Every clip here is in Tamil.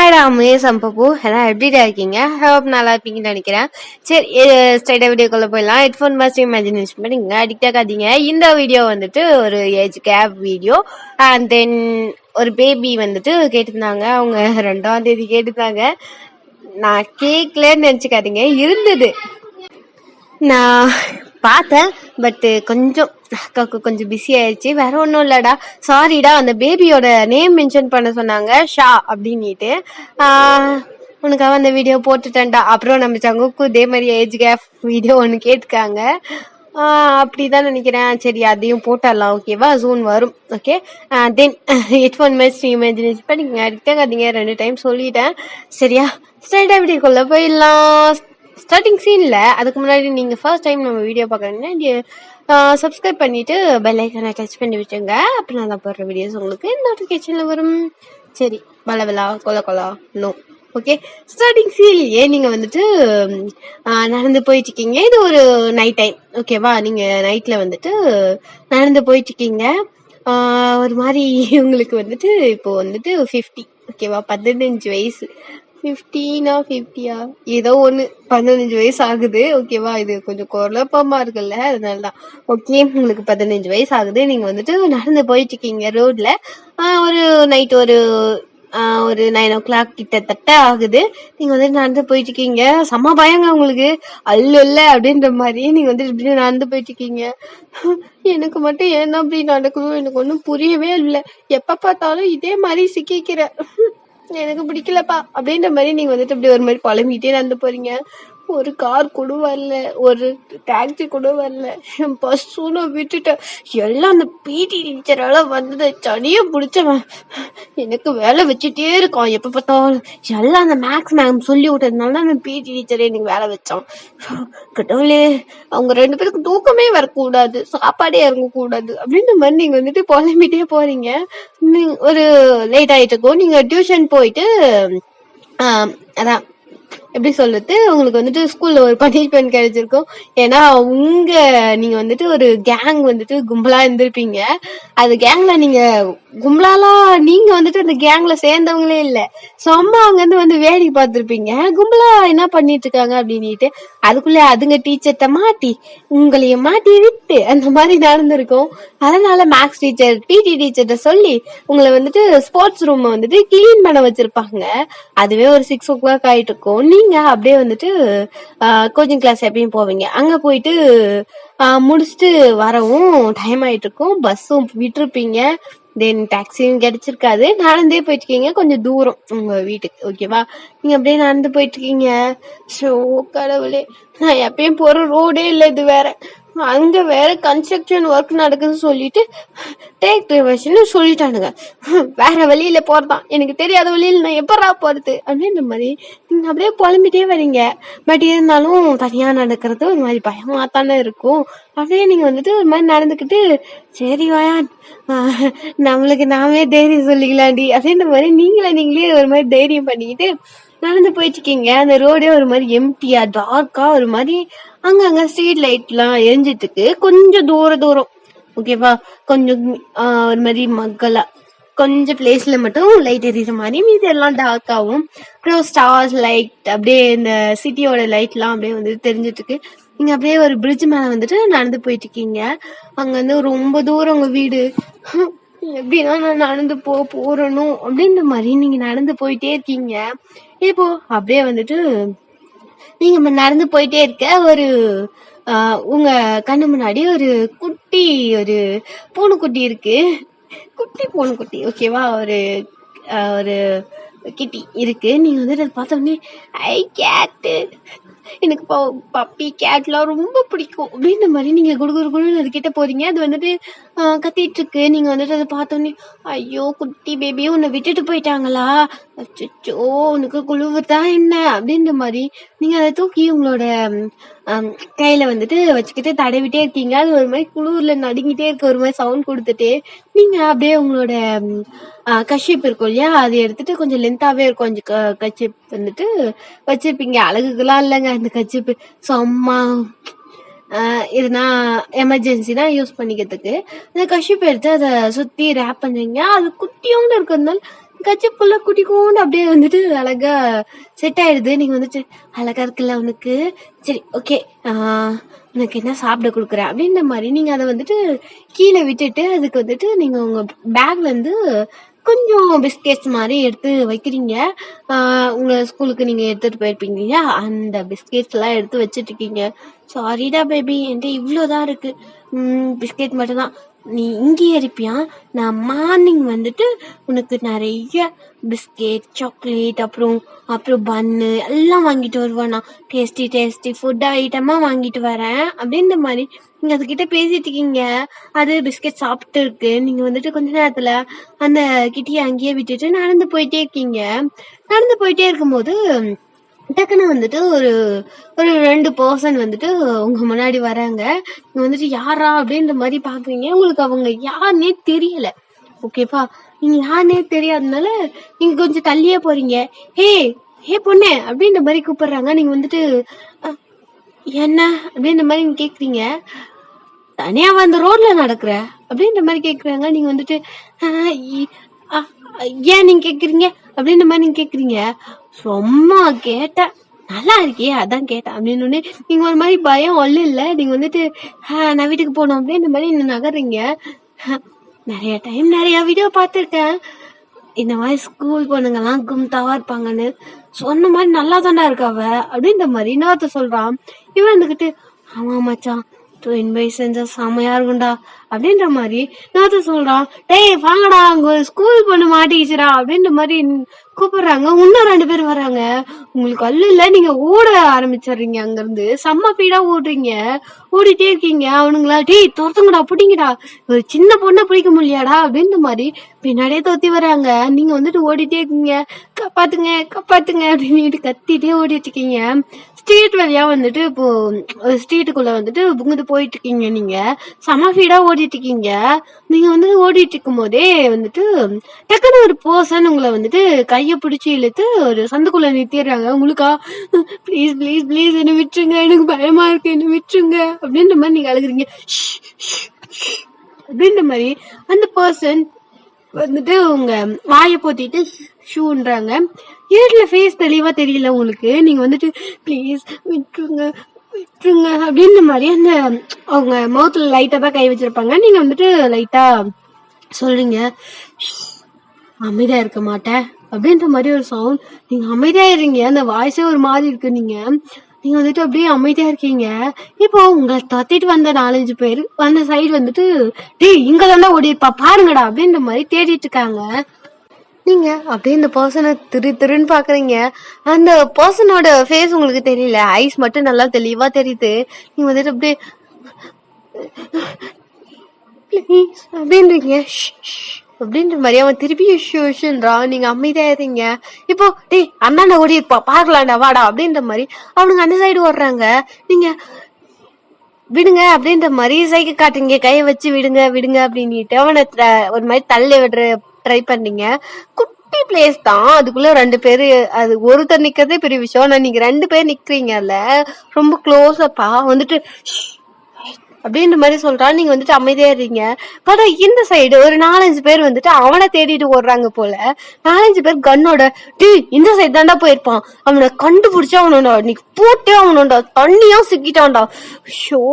ஹேடாமே சம்பப்பு எல்லாம் எப்படிடா இருக்கீங்க? ஹோப் நல்லா இருப்பீங்கன்னு நினைக்கிறேன். சரி, ஸ்ட்ரைட்டா வீடியோக்குள்ள போயிடலாம். ஹெட்ஃபோன் மாஸ்டர் இமேஜினேஷன் பண்ணிங்க, அடிக்ட் ஆகாதீங்க. இந்த வீடியோ வந்துட்டு ஒரு age gap video. And then ஒரு பேபி வந்துட்டு கேட்டிருந்தாங்க. அவங்க 2ஆம் தேதி கேட்டிருந்தாங்க. நான் கேட்கலன்னு நினைச்சுக்காதீங்க, இருந்தது. நான் பார்த்தேன். பட் கொஞ்சம் அக்காவுக்கு கொஞ்சம் பிஸி ஆயிடுச்சு. வேற ஒன்றும் இல்லடா, சாரிடா. அந்த பேபியோட நேம் மென்ஷன் பண்ண சொன்னாங்க, ஷா அப்படின்னுட்டு. உனக்காக அந்த வீடியோ போட்டுட்டேன்டா. அப்புறம் நம்ம சங்குக்கும் இதே மாதிரி ஏஜ் கேப் வீடியோ ஒன்று கேட்டுக்காங்க. அப்படிதான் நினைக்கிறேன். சரி, அதையும் போட்டுடலாம். ஓகேவா? ஜூன் வரும். ஓகே. தென் ஹெட்ஃபோன் மேட்ச் இமேஜினேஷன் பண்ணிக்கங்க, அடிக்காதீங்க. 2 டைம் சொல்லிட்டேன். சரியா? ஸ்ட்ரைட்டா வீடியோக்குள்ள போயிடலாம். ஸ்டார்டிங் சீன்ல அதுக்கு முன்னாடி நீங்க ஃபர்ஸ்ட் டைம் நம்ம வீடியோ பாக்குறீங்கன்னா சப்ஸ்கிரைப் பண்ணிட்டு பெல் ஐக்கானை டச் பண்ணி வச்சுங்க. அப்புறம் நான் போடுற வீடியோஸ் உங்களுக்கு நோட்டிபிகேஷன்ல வரும். சரி, பலவலா கொல கொலா நோ. ஓகே, ஸ்டார்டிங் சீன்லயே நீங்க வந்துட்டு நடந்து போயிட்டு இருக்கீங்க. இது ஒரு நைட் டைம். ஓகேவா? நீங்க நைட்ல வந்துட்டு நடந்து போயிட்டு இருக்கீங்க. ஒரு மாதிரி உங்களுக்கு வந்துட்டு இப்போ வந்துட்டு 50. ஓகேவா? 15 வயசு. 15 50 ஏதோ ஒண்ணு, 15 வயசு ஆகுது. ஓகேவா? இது கொஞ்சம் குழப்பமா இருக்குல்ல, அதனாலதான். ஓகே, உங்களுக்கு 15 வயசு ஆகுது. நீங்க வந்துட்டு நடந்து போயிட்டு இருக்கீங்க ரோட்ல. ஒரு நைட் ஒரு 9 o'clock கிட்டத்தட்ட ஆகுது. நீங்க வந்து நடந்து போயிட்டு இருக்கீங்க. செம்ம பயங்க உங்களுக்கு, அல்ல அப்படின்ற மாதிரி. நீங்க வந்து இப்படி நடந்து போயிட்டு இருக்கீங்க. எனக்கு மட்டும் ஏன் தான் அப்படி நடக்குதோ எனக்கு ஒன்றும் புரியவே இல்லை. எப்ப பார்த்தாலும் இதே மாதிரி சிக்கிக்கிற, எனக்கு பிடிக்கலப்பா அப்படின்ற மாதிரி நீங்க வந்துட்டு அப்படி ஒரு மாதிரி புலம்பிட்டே நடந்து போறீங்க. ஒரு கார் கூட வரல, ஒரு டாக்ஸி கூட வரல, என் பஸ்ஸும் நான் விட்டுட்டேன். எல்லாம் அந்த பிடி டீச்சரால வந்தது. சனியை பிடிச்சவன் எனக்கு வேலை வச்சுட்டே இருக்கான். எப்ப பார்த்தாலும் எல்லாம் அந்த மேக்ஸ் மேம் சொல்லி விட்டதுனால அந்த பிடி டீச்சரே எனக்கு வேலை வச்சான். கடவுளே, அவங்க 2 பேருக்கு தூக்கமே வரக்கூடாது, சாப்பாடே இறங்கக்கூடாது அப்படின்ற மாதிரி நீங்க வந்துட்டு புலம்பிட்டே போறீங்க. ஒரு லேட் ஆயிட்டு இருக்கும். நீங்க டியூஷன் போயிட்டு அதான் எப்படி சொல்றது, உங்களுக்கு வந்துட்டு ஸ்கூல்ல ஒரு பனிஷ்மெண்ட் கிடைச்சிருக்கும். ஏன்னா நீங்க வந்துட்டு ஒரு கேங் வந்துட்டு கும்பலா இருந்திருப்பீங்க. அது கேங்ல நீங்க கும்பலாலாம் நீங்க வந்துட்டு அந்த கேங்ல சேர்ந்தவங்களே இல்ல. சும்மா அங்க இருந்து வந்து வேடிக்கை பார்த்திருப்பீங்க, கும்பலா என்ன பண்ணிட்டு இருக்காங்க அப்படின்னுட்டு. அதுக்குள்ள அதுங்க டீச்சர்ட்ட மாட்டி உங்களைய மாட்டி விட்டு அந்த மாதிரி நடந்திருக்கும். அதனால மேக்ஸ் டீச்சர் பிடி டீச்சர்ட்ட சொல்லி உங்களை வந்துட்டு ஸ்போர்ட்ஸ் ரூம் வந்துட்டு கிளீன் பண்ண வச்சிருப்பாங்க. அதுவே ஒரு 6 o'clock ஆயிட்டு இருக்கும். நீங்க அப்படியே வந்துட்டு கோச்சிங் கிளாஸ் எப்பயும் போவீங்க. அங்க போயிட்டு முடிச்சுட்டு வரவும் டைம் ஆயிட்டு இருக்கும். பஸ்ஸும் விட்டுருப்பீங்க. தென் டாக்ஸியும் கிடைச்சிருக்காது. நடந்தே போயிட்டு இருக்கீங்க, கொஞ்சம் தூரம் உங்க வீட்டுக்கு. ஓகேவா? நீங்க அப்படியே நடந்து போயிட்டு இருக்கீங்க. ஷோ கடவுளே, நான் எப்பயும் போற ரோடே இல்லை, இது வேற. அங்க வேற கன்ஸ்ட்ரக்ஷன் ஒர்க் நடக்குதுன்னு சொல்லிட்டு டேக் ட்ரைவர்ஸ்ன்னு சொல்லிட்டானுங்க. வேற வழியில போறதான், எனக்கு தெரியாத வழியில நான் எப்படா போறது அப்படின்ற மாதிரி நீங்க அப்படியே புலம்பிட்டே வரீங்க. பட் இருந்தாலும் தனியா நடக்கிறது ஒரு மாதிரி பயமா தானே இருக்கும். அப்படியே நீங்க வந்துட்டு ஒரு மாதிரி நடந்துக்கிட்டு, சரி வாயா நம்மளுக்கு நாமே தைரியம் சொல்லிக்கலாண்டி அப்படின்ற மாதிரி நீங்களே ஒரு மாதிரி தைரியம் பண்ணிக்கிட்டு நடந்து போயிட்டு இருக்கீங்க. அந்த ரோடே ஒரு மாதிரி எம்டியா டார்க்கா ஒரு மாதிரி அங்கங்க ஸ்ட்ரீட் லைட் எல்லாம் எரிஞ்சிட்டு இருக்கு. கொஞ்சம் தூரம். ஓகேவா? கொஞ்சம் ஒரு மாதிரி மக்களா கொஞ்சம் பிளேஸ்ல மட்டும் லைட் எரியுற மாதிரி, மீது எல்லாம் டார்க்காவும் அப்புறம் ஸ்டார்ஸ் லைட் அப்படியே இந்த சிட்டியோட லைட் எல்லாம் அப்படியே வந்து தெரிஞ்சிட்டு இருக்கு. நீங்க அப்படியே ஒரு பிரிட்ஜ் மேல வந்துட்டு நடந்து போயிட்டு இருக்கீங்க. அங்க வந்து ரொம்ப தூரம் உங்க வீடு. எப்படின்னா நான் நடந்து போறணும் அப்படின்ற மாதிரி நீங்க நடந்து போயிட்டே இருக்கீங்க. இப்போ அப்படியே வந்துட்டு நீங்க நடந்து போயிட்டே இருக்க, ஒரு உங்க கண்ணு முன்னாடி ஒரு பூனைக்குட்டி இருக்கு. குட்டி பூனைக்குட்டி. ஓகேவா? ஒரு கிட்டி இருக்கு. நீங்க வந்து அதை பார்த்த உடனே ஐ கேட்டு, எனக்கு பப்பி கேட்லாம் ரொம்ப பிடிக்கும் அப்படின்ற மாதிரி நீங்க குடுகுடுன்னு அது கிட்ட போறீங்க. அது வந்துட்டு கத்திட்டு இருக்கு. நீங்க வந்துட்டு அதை பார்த்தோன்னே, ஐயோ குட்டி பேபி உன்னை விட்டுட்டு போயிட்டாங்களா, அச்சோ உனக்கு குளிர்தா என்ன அப்படின்ற மாதிரி நீங்க அதை தூக்கி உங்களோட கையில வந்துட்டு வச்சுக்கிட்டு தடவிட்டே இருக்கீங்க. அது ஒரு மாதிரி குளிர்ல நடுங்கிட்டே இருக்க, ஒரு மாதிரி சவுண்ட் கொடுத்துட்டே நீங்க அப்படியே உங்களோட கஷிப் இருக்கும் இல்லையா, அது எடுத்துட்டு கொஞ்சம் லென்த்தாவே இருக்கும். கொஞ்சம் கச்சிப் வந்துட்டு வச்சிருப்பீங்க. அழகுக்கெல்லாம் இல்லைங்க அந்த கச்சிப்பு, சும்மா இதுனா எமர்ஜென்சினா யூஸ் பண்ணிக்கிறதுக்கு. அந்த கஷிப் எடுத்து அதை சுத்தி ரேப் பண்றீங்க. அது குட்டியோன்னு இருக்கிறதுனால கச்சிப்புள்ள குட்டிக்கோண்டு அப்படியே வந்துட்டு அழகா செட் ஆயிடுது. நீங்க வந்துட்டு அழகா இருக்குல்ல உனக்கு, சரி ஓகே உனக்கு என்ன சாப்பிட கொடுக்குறேன் அப்படின்ற மாதிரி நீங்க அதை வந்துட்டு கீழே விட்டுட்டு அதுக்கு வந்துட்டு நீங்க உங்க பேக்ல இருந்து கொஞ்சம் பிஸ்கெட்ஸ் மாதிரி எடுத்து வைக்கிறீங்க. உங்க ஸ்கூலுக்கு நீங்க எடுத்துட்டு போயிருப்பீங்க இல்லையா, அந்த பிஸ்கெட்ஸ் எல்லாம் எடுத்து வச்சுட்டு இருக்கீங்க. சாரிடா பேபி, என்கிட்ட இவ்வளோதான் இருக்கு, பிஸ்கெட் மட்டும் தான், நீ இங்கேயே இருப்பியா, நான் மார்னிங் வந்துட்டு உனக்கு நிறைய பிஸ்கெட் சாக்லேட் அப்புறம் பன்னு எல்லாம் வாங்கிட்டு வருவேன், நான் டேஸ்டி ஃபுட் ஐட்டமா வாங்கிட்டு வரேன் அப்படின்ற மாதிரி நீங்க அதுகிட்ட பேசிட்டு இருக்கீங்க. அது பிஸ்கெட் சாப்பிட்டு இருக்கு. நீங்க வந்துட்டு கொஞ்ச நேரத்துல அந்த கிட்டியை அங்கேயே விட்டுட்டு நடந்து போயிட்டே இருக்கீங்க. நடந்து போயிட்டே இருக்கும்போது டக்குன்னு வந்துட்டு ஒரு 2 பர்சன் வந்துட்டு உங்க முன்னாடி வராங்க. நீங்க வந்துட்டு யாரா அப்படின்ற மாதிரி பாக்குறீங்க. உங்களுக்கு அவங்க யாருன்னே தெரியல. ஓகேப்பா, நீங்க யாருன்னே தெரியாதனால நீங்க கொஞ்சம் தள்ளியே போறீங்க. ஹே பொண்ணு அப்படின்ற மாதிரி கூப்பிடுறாங்க. நீங்க வந்துட்டு என்ன அப்படின்ற மாதிரி நீங்க கேக்குறீங்க. தனியா வந்து ரோட்ல நடக்கிற அப்படின்ற மாதிரி கேக்குறாங்க. நீங்க வந்துட்டு ஏன் நீங்க கேக்குறீங்க அப்படின்ற மாதிரி நீங்க கேக்குறீங்க. சும்மா கேட்டேன், நல்லா இருக்கியே அதான் கேட்டேன் அப்படின்னு. நீங்க ஒரு மாதிரி பயம் ஒல்ல இல்ல, நீங்க வந்துட்டு நான் வீட்டுக்கு போனோம் அப்படின்ற மாதிரி நகர்றீங்க. நிறைய டைம் நிறைய வீடியோ பார்த்துருக்கேன், இந்த மாதிரி ஸ்கூல் பொண்ணுங்கெல்லாம் கும்தாவா இருப்பாங்கன்னு. சொன்ன மாதிரி நல்லா தாண்டா இருக்காவ அப்படின்ற மாதிரி இன்னொருத்த சொல்றான். இவன் இருந்துகிட்டு ஆமா மச்சான் ட்வின் பை செஞ்சா செமையா இருக்கும்டா அப்படின்ற மாதிரி இன்னொருத்த சொல்றான். டேய் வாங்கடா, அங்க ஸ்கூல் பொண்ணு மாட்டிக்கிச்சுடா அப்படின்ற மாதிரி கூப்பிடுறாங்க. இன்னும் 2 பேர் வராங்க. உங்களுக்கு அல்ல இல்ல, நீங்க ஓட ஆரம்பிச்சிடுறீங்க. அங்க இருந்து செம்ம பீடா ஓடுறீங்க, ஓடிட்டே இருக்கீங்க. அவனுங்களா டேய் துரத்துங்கடா பிடிங்கடா, ஒரு சின்ன பொண்ணை பிடிக்க முடியாடா அப்படின்ற மாதிரி பின்னாடியே தொத்தி வராங்க. நீங்க வந்துட்டு ஓடிட்டே இருக்கீங்க. காப்பாத்துங்க அப்படின்னு கத்திட்டே ஓடிட்டு இருக்கீங்க. ஸ்ட்ரீட் வழியா வந்துட்டு இப்போ ஸ்ட்ரீட்டுக்குள்ள வந்துட்டு புங்குது போயிட்டு இருக்கீங்க. நீங்க செம ஃபீடா ஓடிட்டு இருக்கீங்க. நீங்க வந்து ஓடிட்டு இருக்கும் போதே வந்துட்டு டக்குன்னு ஒரு பர்சன் உங்களை வந்துட்டு கைய பிடிச்சி இழுத்து ஒரு சந்துக்குள்ள நிறுத்திடுறாங்க. உங்களுக்கா ப்ளீஸ் என்ன விட்டுருங்க, எனக்கு பயமா இருக்கு, என்ன விட்டுருங்க அப்படின்ற மாதிரி நீங்க அழுகுறீங்க. அப்படின்ற மாதிரி அந்த பர்சன் வந்துட்டு உங்க வாயை போத்திட்டு ஷூன்றாங்க. ஏட்ல ஃபேஸ் தெளிவா தெரியல உங்களுக்கு. நீங்க வந்துட்டு ப்ளீஸ் விட்டுருங்க அப்படின்ற மாதிரி அந்த அவங்க மவுத்துல லைட்டா தான் கை வச்சிருப்பாங்க. நீங்க வந்துட்டு லைட்டா சொல்றீங்க, அமைதியா இருக்க மாட்டேன் அப்படின்ற மாதிரி ஒரு சவுண்ட். நீங்க அமைதியா இருங்க, அந்த வாய்ஸே ஒரு மாதிரி இருக்கு. நீங்க வந்துட்டு அப்படியே அமைதியா இருக்கீங்க. இப்போ உங்களை தத்திட்டு வந்த 4-5 பேர் அந்த சைடு வந்துட்டு டேய் இங்க தாண்டா ஓடிப்பா பாருங்கடா அப்படின்ற மாதிரி தேடிட்டு இருக்காங்க. நீங்க அப்படியே இந்த பர்சனை திருன்னு பாக்குறீங்க. அந்த பர்சனோட ஃபேஸ் உங்களுக்கு தெரியல, ஐஸ் மட்டும் நல்லா தெளிவா தெரியுது. நீங்க வந்துட்டு அப்படியே அப்படின்றீங்க அப்படின்ற மாதிரி அவன் திருப்பி ஷூன்றான். நீங்க அமைதியாயிருங்க. இப்போ டேய் அண்ணாண்ட ஓடி பாக்கலாண்டா வாடா அப்படின்ற மாதிரி அவனுங்க அந்த சைடு ஓடுறாங்க. நீங்க விடுங்க அப்படின்ற மாதிரி சைக்கிள் காட்டுங்க, கையை வச்சு விடுங்க அப்படின்ட்டு அவனை ஒரு மாதிரி தள்ளி விடுற ட்ரை பண்ணீங்க. குட்டி பிளேஸ் தான், அதுக்குள்ள 2 பேரு, அது ஒருத்தர் நிக்கிறதே பெரிய விஷயம். ஆனா நீங்க 2 பேர் நிக்கிறீங்கல்ல ரொம்ப க்ளோஸப்பா வந்துட்டு அப்படின்ற மாதிரி சொல்றான். நீங்க வந்துட்டு அமைதியா இருக்கீங்க. பார்த்தா இந்த சைடு ஒரு 4-5 பேர் வந்துட்டு அவனை தேடிட்டு ஓடுறாங்க போல. 4-5 பேர் கண்ணோட இந்த சைடு தாண்டா போயிருப்பான், அவனை கண்டுபிடிச்சா அவனோட நீ போட்டே அவனோட தண்ணியா சிக்கிட்டான்டா. ஷோ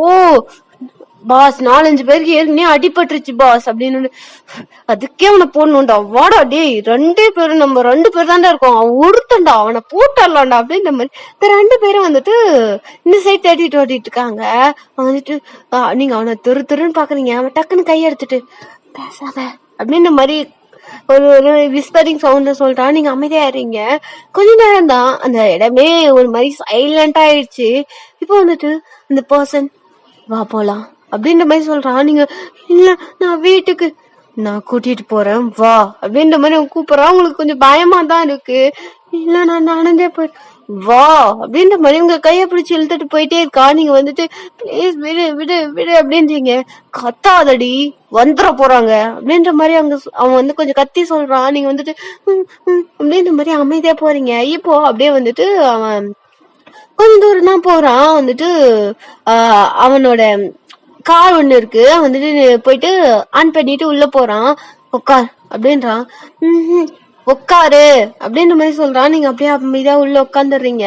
பாஸ் 4-5 பேருக்கு ஏற்கனவே அடிபட்டுருச்சு பாஸ் அப்படின்னு. அதுக்கே அவனை போடணும்டா, வாடா டேய் 2 பேரும் நம்ம 2 பேர் தாண்டா இருக்கோம், அவன் ஒருத்தன்டா, அவனை போட்டுடலாம்டா அப்படின்ற மாதிரி இந்த 2 பேரும் வந்துட்டு இந்த சைட் தேடிட்டு ஓடிட்டு இருக்காங்க. அவன் வந்துட்டு நீங்க அவனை திருன்னு பாக்குறீங்க. அவன் டக்குன்னு கையெடுத்துட்டு பேசாத அப்படின்ற மாதிரி ஒரு விஸ்பரிங் சவுண்ட்ல சொல்றான். நீங்க அமைதியா இருங்க. கொஞ்ச நேரம் தான் அந்த இடமே ஒரு மாதிரி சைலண்டா ஆயிடுச்சு. இப்போ வந்துட்டு அந்த பர்சன் வா போலாம் அப்படின்ற மாதிரி சொல்றான். நீங்க இல்ல நான் வீட்டுக்கு நான் கூட்டிட்டு போறேன் வா அப்படின்ற மாதிரி அவங்க கூப்பிடுறான். உங்களுக்கு கொஞ்சம் பயமா தான் இருக்கு. இல்ல நான் நடந்தே போய் வா அப்படின்ற மாதிரி உங்க கைய பிடிச்சி இழுத்துட்டு போயிட்டே இருக்கா. நீங்க வந்துட்டு பிளீஸ் விடு அப்படின்றீங்க. கத்தாதடி வந்துட போறாங்க அப்படின்ற மாதிரி அவன் வந்து கொஞ்சம் கத்தி சொல்றான். நீங்க வந்துட்டு அப்படின்ற மாதிரி அமைதியா போறீங்க. இப்போ அப்படியே வந்துட்டு அவன் கொஞ்ச தூரம் தான் போறான். வந்துட்டு அவனோட கார் ஒண்ணு இருக்கு, வந்துட்டு போயிட்டு ஆன் பண்ணிட்டு உள்ள போறான். உட்கார் அப்படின்றான். உட்காரு அப்படின்ற மாதிரி சொல்றான். நீங்க அப்படியே அமைதியா உள்ள உட்காந்துடுறீங்க.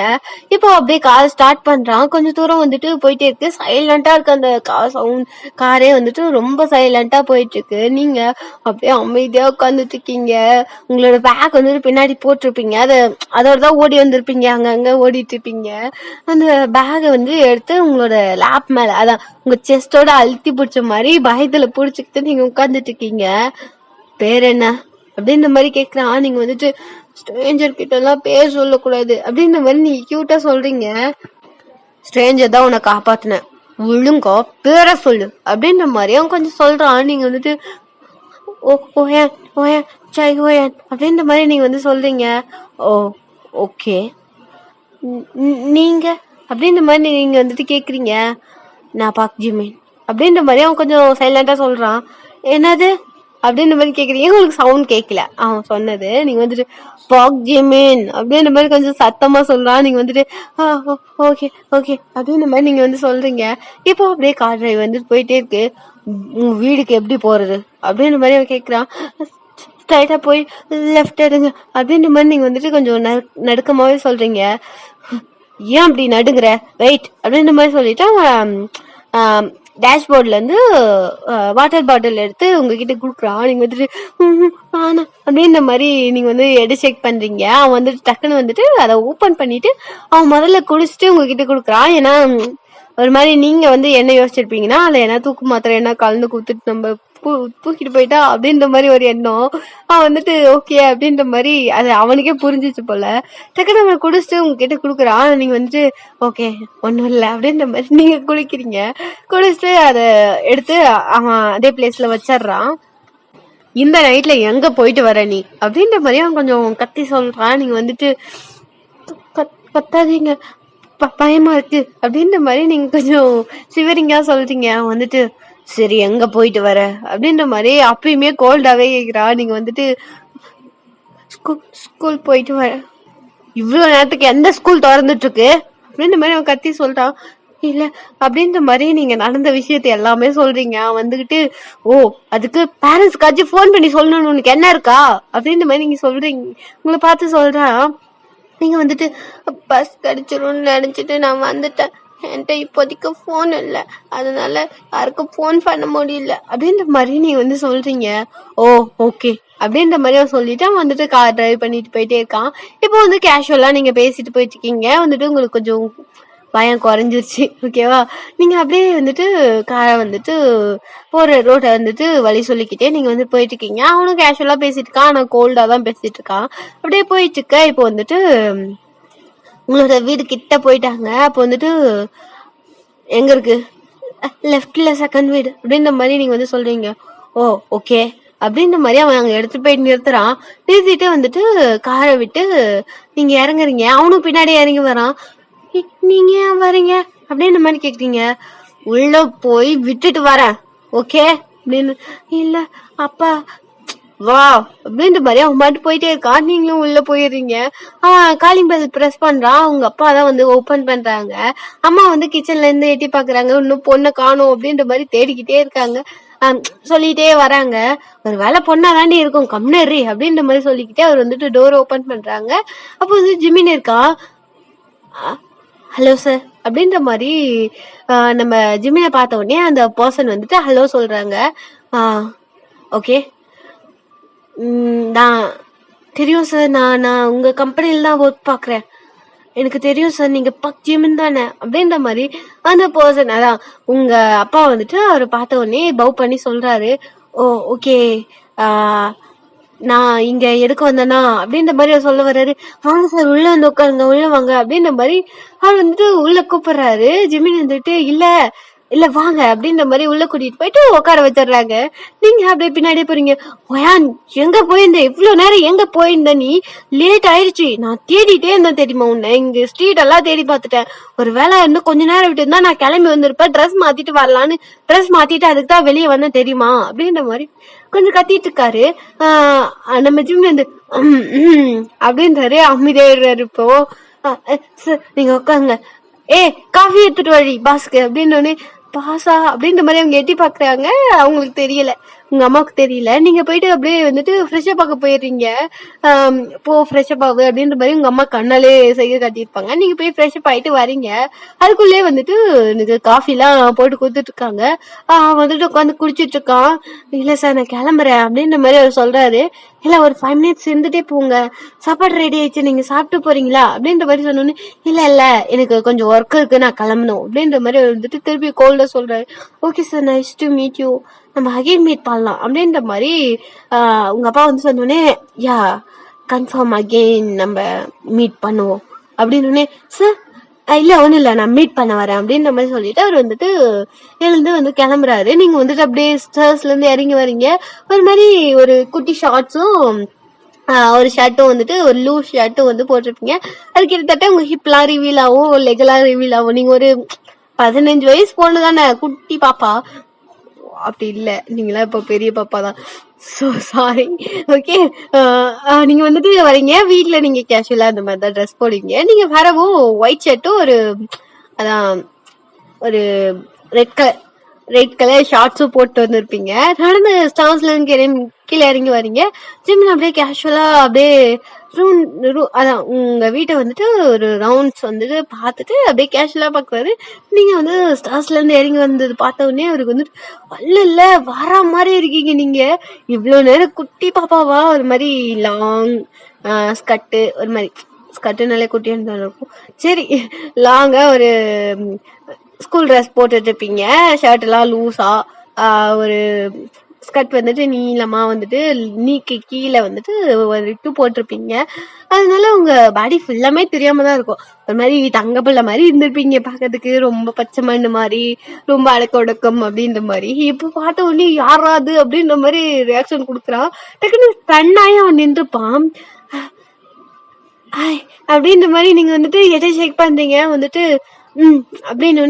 இப்போ அப்படியே கார் ஸ்டார்ட் பண்றான். கொஞ்ச தூரம் வந்துட்டு போயிட்டே இருக்கு. சைலண்டா இருக்கு அந்த கார் சவுண்ட். காரே வந்துட்டு ரொம்ப சைலண்டா போயிட்டு இருக்கு. நீங்க அப்படியே அமைதியா உட்காந்துட்டு இருக்கீங்க. உங்களோட பேக் வந்துட்டு பின்னாடி போட்டிருப்பீங்க. அதோடதான் ஓடி வந்திருப்பீங்க. அங்கங்க ஓடிட்டு இருப்பீங்க. அந்த பேகை வந்து எடுத்து உங்களோட லேப் மேல, அதான் உங்க செஸ்டோட அழுத்தி பிடிச்ச மாதிரி பயத்துல புடிச்சுக்கிட்டு நீங்க உட்காந்துட்டு இருக்கீங்க. பேர் என்ன அப்படின்ற மாதிரி கேக்குறான். நீங்க வந்துட்டு ஸ்ட்ரேஞ்சர் கிட்ட எல்லாம் பேர் சொல்லக்கூடாது அப்படின்ற மாதிரி நீங்க கியூட்டா சொல்றீங்க. ஸ்ட்ரேஞ்சர் தான் உன்னை காப்பாத்தின, ஒழுங்கா பேரை சொல்லு அப்படின்ற மாதிரி அவன் கொஞ்சம் சொல்றான். நீங்க வந்துட்டு ஓயன் ஓயன் ஜெய் ஓயன் அப்படின்ற மாதிரி நீங்க வந்து சொல்றீங்க. ஓ ஓகே, நீங்க அப்படின்ற மாதிரி நீங்க வந்துட்டு கேக்குறீங்க. நான் பாக் ஜிமின் அப்படின்ற மாதிரி அவன் கொஞ்சம் சைலண்டா சொல்றான். என்னது அப்படின்ற மாதிரி கேக்குறீங்க. உங்களுக்கு சவுண்ட் கேட்கல அவன் சொன்னது. நீங்க வந்துட்டு பாக் ஜிமின் அப்படின்ற மாதிரி கொஞ்சம் சத்தமா சொல்றான். நீங்க வந்துட்டு ஓகே ஓகே அப்படின்ற மாதிரி நீங்க வந்து சொல்றீங்க. இப்போ அப்படியே கார் டிரைவ் வந்துட்டு போயிட்டே இருக்கு. உங்க வீடுக்கு எப்படி போறது அப்படின்ற மாதிரி அவன் கேக்குறான். ஸ்ட்ரைட்டா போய் லெஃப்ட் எடுங்க அப்படின்ற மாதிரி நீங்க வந்துட்டு கொஞ்சம் நடுக்கமாவே சொல்றீங்க. ஏன் அப்படி நடுங்குற, வெயிட் அப்படின்ற மாதிரி சொல்லிட்டு டேஷ்போர்ட்ல இருந்து வாட்டர் பாட்டில் எடுத்து உங்ககிட்ட குடுக்குறான். நீங்க வந்துட்டு ஆனா அப்படின்ற மாதிரி நீங்க வந்து எடை செக் பண்றீங்க. அவன் வந்துட்டு டக்குன்னு வந்துட்டு அதை ஓபன் பண்ணிட்டு அவன் முதல்ல குடிச்சிட்டு உங்ககிட்ட குடுக்குறான். ஏன்னா ஒரு மாதிரி நீங்க வந்து என்ன யோசிச்சிருப்பீங்கன்னா அதுல என்ன தூக்கு மாத்திரை என்ன கலந்து கொடுத்துட்டு நம்ம தூக்கிட்டு போயிட்டா அப்படின்ற மாதிரி ஒரு எண்ணம். அவன் வந்துட்டு ஓகே அப்படின்ற மாதிரி அது அவனுக்கே புரிஞ்சிச்சு போல. டக்குனு அவனை குடிச்சிட்டு உங்ககிட்ட குடுக்குறான். நீங்க வந்துட்டு ஓகே ஒன்னும் இல்லை அப்படின்ற மாதிரி நீங்க குளிக்கிறீங்க. குளிச்சுட்டு அதை எடுத்து அவன் அதே பிளேஸ்ல வச்சிடுறான். இந்த நைட்ல எங்க போயிட்டு வர நீ அப்படின்ற மாதிரி அவன் கொஞ்சம் கத்தி சொல்றான். நீங்க வந்துட்டு கத்தாதீங்க பயமா இருக்கு அப்படின்ற மாதிரி நீங்க கொஞ்சம் சிவரிங்கா சொல்றீங்க. அவன் வந்துட்டு சரி எங்க போயிட்டு வர அப்படின்ற மாதிரி அப்பயுமே கோல்டாவே கேக்குறா. நீங்க வந்துட்டு ஸ்கூல் போயிட்டு வர. இவ்வளவு நேரத்துக்கு எந்த ஸ்கூல் திறந்துட்டு இருக்கு அப்படின்ற மாதிரி அவன் கத்தி சொல்றான். இல்ல அப்படின்ற மாதிரி நீங்க நடந்த விஷயத்த எல்லாமே சொல்றீங்க. வந்துகிட்டு ஓ அதுக்கு பேரண்ட்ஸ்க்காச்சும் போன் பண்ணி சொல்லணும்னு உனக்கு என்ன இருக்கா அப்படின்ற மாதிரி நீங்க சொல்றீங்க. உங்களை பார்த்து சொல்றான். நீங்க வந்துட்டு பஸ் கிடைச்சிரும்னு நினைச்சிட்டு நான் வந்துட்டேன். என்கிட்ட இப்போதைக்கு போன் இல்லை, அதனால யாருக்கும் போன் பண்ண முடியல அப்படின்ற மாதிரி நீங்க வந்து சொல்றீங்க. ஓ ஓகே அப்படின்ற மாதிரி அவன் சொல்லிட்டு அவன் வந்துட்டு கார் டிரைவ் பண்ணிட்டு போயிட்டே இருக்கான். இப்போ வந்து கேஷுவலா நீங்க பேசிட்டு போயிட்டு இருக்கீங்க. வந்துட்டு உங்களுக்கு கொஞ்சம் பயம் குறைஞ்சிருச்சு. ஓகேவா? நீங்க அப்படியே வந்துட்டு காரை வந்துட்டு போற ரோட்டை வந்துட்டு வழி சொல்லிக்கிட்டே நீங்க வந்து போயிட்டு இருக்கீங்க. அவனும் கேஷுவலா பேசிட்டு இருக்கான். ஆனா கோல்டா தான் பேசிட்டு இருக்கான். அப்படியே போயிட்டு இருக்க. இப்போ வந்துட்டு உங்களோட வீடு கிட்ட போயிட்டாங்க. அப்போ வந்துட்டு எங்க இருக்கு, லெஃப்ட்ல செகண்ட் வீடு அப்படின்ற மாதிரி நீங்க வந்து சொல்றீங்க. ஓ ஓகே அப்படின்ற மாதிரி அவன் அங்க எடுத்து போய் நிறுத்துறான். நிறுத்திட்டு வந்துட்டு காரை விட்டு நீங்க இறங்குறீங்க. அவனும் பின்னாடி இறங்கி வரான். நீங்க ஏன் வரீங்க அப்படின்ற மாதிரி கேக்குறீங்க. உள்ள போய் விட்டுட்டு வரேன் ஓகே அப்படின்னு. இல்ல அப்பா வா அப்படின்ற மாதிரி அவன் பாட்டு போயிட்டே இருக்கான். நீங்களும் உள்ள போயிடுறீங்க. அவன் காலிங் பெல் பிரஸ் பண்றான். அவங்க அப்பா தான் வந்து ஓபன் பண்றாங்க. அம்மா வந்து கிச்சன்ல இருந்து எட்டி பாக்குறாங்க. இன்னும் பொண்ணை காணும் அப்படின்ற மாதிரி தேடிக்கிட்டே இருக்காங்க. சொல்லிட்டே வராங்க. ஒரு வேலை பொண்ணா தாண்டி இருக்கும் கம்னரி அப்படின்ற மாதிரி சொல்லிக்கிட்டே அவர் வந்துட்டு டோர் ஓபன் பண்றாங்க. அப்போ வந்து ஜிமின் இருக்கா. ஹலோ சார் அப்படின்ற மாதிரி நம்ம ஜிமினை பார்த்த உடனே அந்த பர்சன் வந்துட்டு ஹலோ சொல்றாங்க. ஓகே நான் தெரியும் சார், நான் உங்க கம்பெனில தான் ஒர்க் பாக்குறேன், எனக்கு தெரியும் சார் நீங்க பக் ஜிமின் தானே அப்படின்ற மாதிரி அந்த பர்சன், அதான் உங்க அப்பா வந்துட்டு அவரை பார்த்த உடனே பவ் பண்ணி சொல்றாரு. ஓ ஓகே நான் இங்க எதுக்கு வந்தேனா அப்படின்ற மாதிரி அவர் சொல்ல வர்றாரு. வாங்க சார் உள்ள வந்து உட்காருங்க, உள்ள வாங்க அப்படின்ற மாதிரி அவர் வந்துட்டு உள்ள கூப்பிடுறாரு. ஜிமின் வந்துட்டு இல்ல இல்ல வாங்க அப்படின்ற மாதிரி உள்ள கூட்டிட்டு போயிட்டு உட்கார வச்சிடுறாங்க. நீங்க அப்படியே பின்னாடியே போறீங்க. ஒயான் எங்க போயிருந்த, இவ்வளவு நேரம் எங்க போயிருந்த நீ, லேட் ஆயிடுச்சு, நான் தேடிட்டே இருந்தேன் தெரியுமா உன்னை, இங்க ஸ்ட்ரீட் எல்லாம் தேடி பார்த்துட்டேன், ஒரு வேலை இன்னும் கொஞ்ச நேரம் விட்டு இருந்தா நான் கிளம்பி வந்திருப்பேன், ட்ரெஸ் மாத்திட்டு வரலான்னு ட்ரெஸ் மாத்திட்டு அதுக்கு தான் வெளியே வந்தேன் தெரியுமா அப்படின்ற மாதிரி கொஞ்சம் கத்திட்டு இருக்காரு. நம்ம ஜிம் வந்து அப்படின்றாரு. அமைதியாடுறாரு. இப்போ நீங்க உட்காருங்க, காஃபி எடுத்துட்டு வழி பாஸ்க்கு அப்படின்னு பாசா அப்படின்ற மாதிரி அவங்க எட்டி பாக்குறாங்க. அவங்களுக்கு தெரியல. உங்க அம்மாவுக்கு தெரியல. நீங்க போயிட்டு அப்படியே வந்துட்டு ஃப்ரெஷ்அப் ஆக போயிடுறீங்க. போ ஃப்ரெஷ்அப் ஆகு அப்படின்ற மாதிரி உங்க அம்மா கண்ணாலே செய்ய காட்டியிருப்பாங்க. நீங்க போய் ஃப்ரெஷ்அப் ஆயிட்டு வரீங்க. அதுக்குள்ளே வந்துட்டு எனக்கு காஃபி எல்லாம் போட்டு கொடுத்துட்டு இருக்காங்க. வந்துட்டு உட்காந்து குடிச்சிட்டு இருக்கான். இல்ல சார் நான் கிளம்புறேன் அப்படின்ற மாதிரி அவர் சொல்றாரு. இல்ல ஒரு 5 minutes இருந்துட்டே போங்க, சாப்பாடு ரெடி ஆயிடுச்சு, நீங்க சாப்பிட்டு போறீங்களா அப்படின்ற மாதிரி சொன்னோன்னு, இல்ல எனக்கு கொஞ்சம் ஒர்க் இருக்கு, நான் கிளம்பணும் அப்படின்ற மாதிரி வந்துட்டு திருப்பி கோல்டா சொல்றாரு. Okay sir, nice to meet you, நம்ம அகைன் மீட் பண்ணலாம் அப்படின்ற மாதிரி உங்க அப்பா வந்து சொன்னோடனே, யா கன்ஃபார்ம் அகெயின் நம்ம மீட் பண்ணுவோம் அப்படின்னு. சார் இல்ல ஒண்ணும் இல்ல, நான் மீட் பண்ண வரேன் அப்படின்ற மாதிரி சொல்லிட்டு அவர் வந்துட்டு எழுந்து வந்து கிளம்புறாரு. நீங்க வந்துட்டு அப்படியே ஸ்டேர்ஸ்ல இருந்து இறங்கி வரீங்க. ஒரு மாதிரி ஒரு குட்டி ஷார்ட்ஸும் ஒரு ஷர்ட்டும் வந்துட்டு ஒரு லூஸ் ஷர்ட்டும் வந்து போட்டிருப்பீங்க. அது கிட்டத்தட்ட உங்க ஹிப்லாம் ரிவீல் ஆகும், லெகெல்லாம் ரிவீல் ஆகும். நீங்க ஒரு 15 வயசு பொண்ணு தானே, குட்டி பாப்பா. அப்படி இல்ல, நீங்களா இப்ப பெரிய பாப்பா தான். So sorry. ஓகே, நீங்க வந்துட்டு வரீங்க. வீட்டுல நீங்க கேஷுவலா அந்த மாதிரி தான் ட்ரெஸ் போடுவீங்க. நீங்க வரவும் ஒயிட் ஷர்ட்டும் ஒரு அதான் ஒரு ரெட் கலர் ஷார்ட்ஸும் போட்டு வந்திருப்பீங்க. நடந்து ஸ்டார்ஸ்ல கீழே இறங்கி வரீங்க. ஜிம்ல அப்படியே கேஷுவலா அப்படியே அதான் உங்க வீட்டை வந்துட்டு ஒரு ரவுண்ட்ஸ் வந்துட்டு பார்த்துட்டு அப்படியே கேஷுவலா பாக்குறாரு. நீங்க வந்து ஸ்டார்ஸ்ல இருந்து இறங்கி வந்தது பார்த்த உடனே அவருக்கு வந்துட்டு இல்ல வர மாதிரி இருக்கீங்க. நீங்க இவ்வளவு நேரம் குட்டி பாப்பாவா, ஒரு மாதிரி லாங் ஸ்கர்ட்டு, ஒரு மாதிரி ஸ்கர்ட்டுனாலே குட்டின்னு இருக்கும். சரி, லாங்கா ஒரு ஸ்கூல் ட்ரெஸ் போட்டுட்டு இருப்பீங்க. ஷர்ட் எல்லாம் லூஸா, ஒரு ஸ்கர்ட் வந்துட்டு நீளமா வந்துட்டு நீக்கு கீழே வந்துட்டு ஒரு இட்டு போட்டிருப்பீங்க. அதனால உங்க பாடி ஃபுல்லாமே தெரியாம தான் இருக்கும். ஒரு மாதிரி தங்க பிள்ளை மாதிரி இருந்திருப்பீங்க பாக்கிறதுக்கு, ரொம்ப பச்சை மண்ணு மாதிரி, ரொம்ப அடக்க ஒடக்கம் அப்படின்ற மாதிரி. இப்ப பார்த்த உடனே யாராது அப்படின்ற மாதிரி ரியாக்ஷன் கொடுக்குறான். டக்குன்னு தன்னாயே அவன் நின்றுப்பான். அப்படின்ற மாதிரி நீங்க வந்துட்டு எதை செக் பண்றீங்க வந்துட்டு அப்படின்னு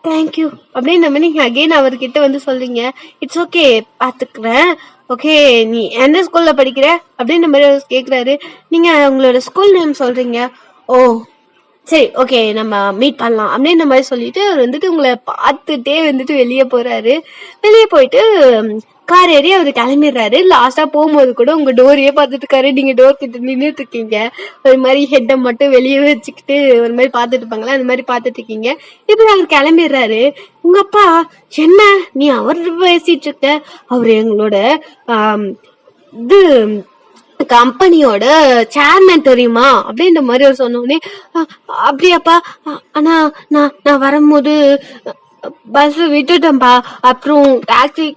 தேங்க்யூ அப்படின்னு நம்ம நீங்க அகெயின் அவர்கிட்ட வந்து சொல்றீங்க. இட்ஸ் ஓகே, பாத்துக்கிறேன். ஓகே, நீ எந்த ஸ்கூல்ல படிக்கிற அப்படின்ற மாதிரி கேக்குறாரு. நீங்க உங்களோட ஸ்கூல் நேம் சொல்றீங்க. ஓ சரி, ஓகே, நம்ம மீட் பண்ணலாம் அப்படின்ற மாதிரி சொல்லிட்டு அவர் வந்துட்டு உங்களை பார்த்துட்டே வந்துட்டு வெளியே போறாரு. வெளியே போயிட்டு கார் ஏறி அவர் கிளம்பிடுறாரு. லாஸ்டா போகும்போது கூட உங்க டோரையே பார்த்துட்டு இருக்காரு. நீங்க டோர் கிட்ட நின்றுட்டு இருக்கீங்க. ஒரு மாதிரி ஹெட்டை மட்டும் வெளியே வச்சுக்கிட்டு ஒரு மாதிரி பார்த்துட்டு இருப்பாங்களா, அந்த மாதிரி பார்த்துட்டு இருக்கீங்க. இப்படி அவர் கிளம்பிடுறாரு. உங்க அப்பா, என்ன நீ அவர் பேசிட்டு இருக்க, அவரு எங்களோட இது கம்பெனியோட சேர்மேன் தெரியுமா அப்படின்ற மாதிரி அவர் சொன்னோடனே, அப்படியாப்பா, ஆனா நான் வரும்போது பஸ் விட்டுட்டேன்ப்பா, அப்புறம் டாக்ஸி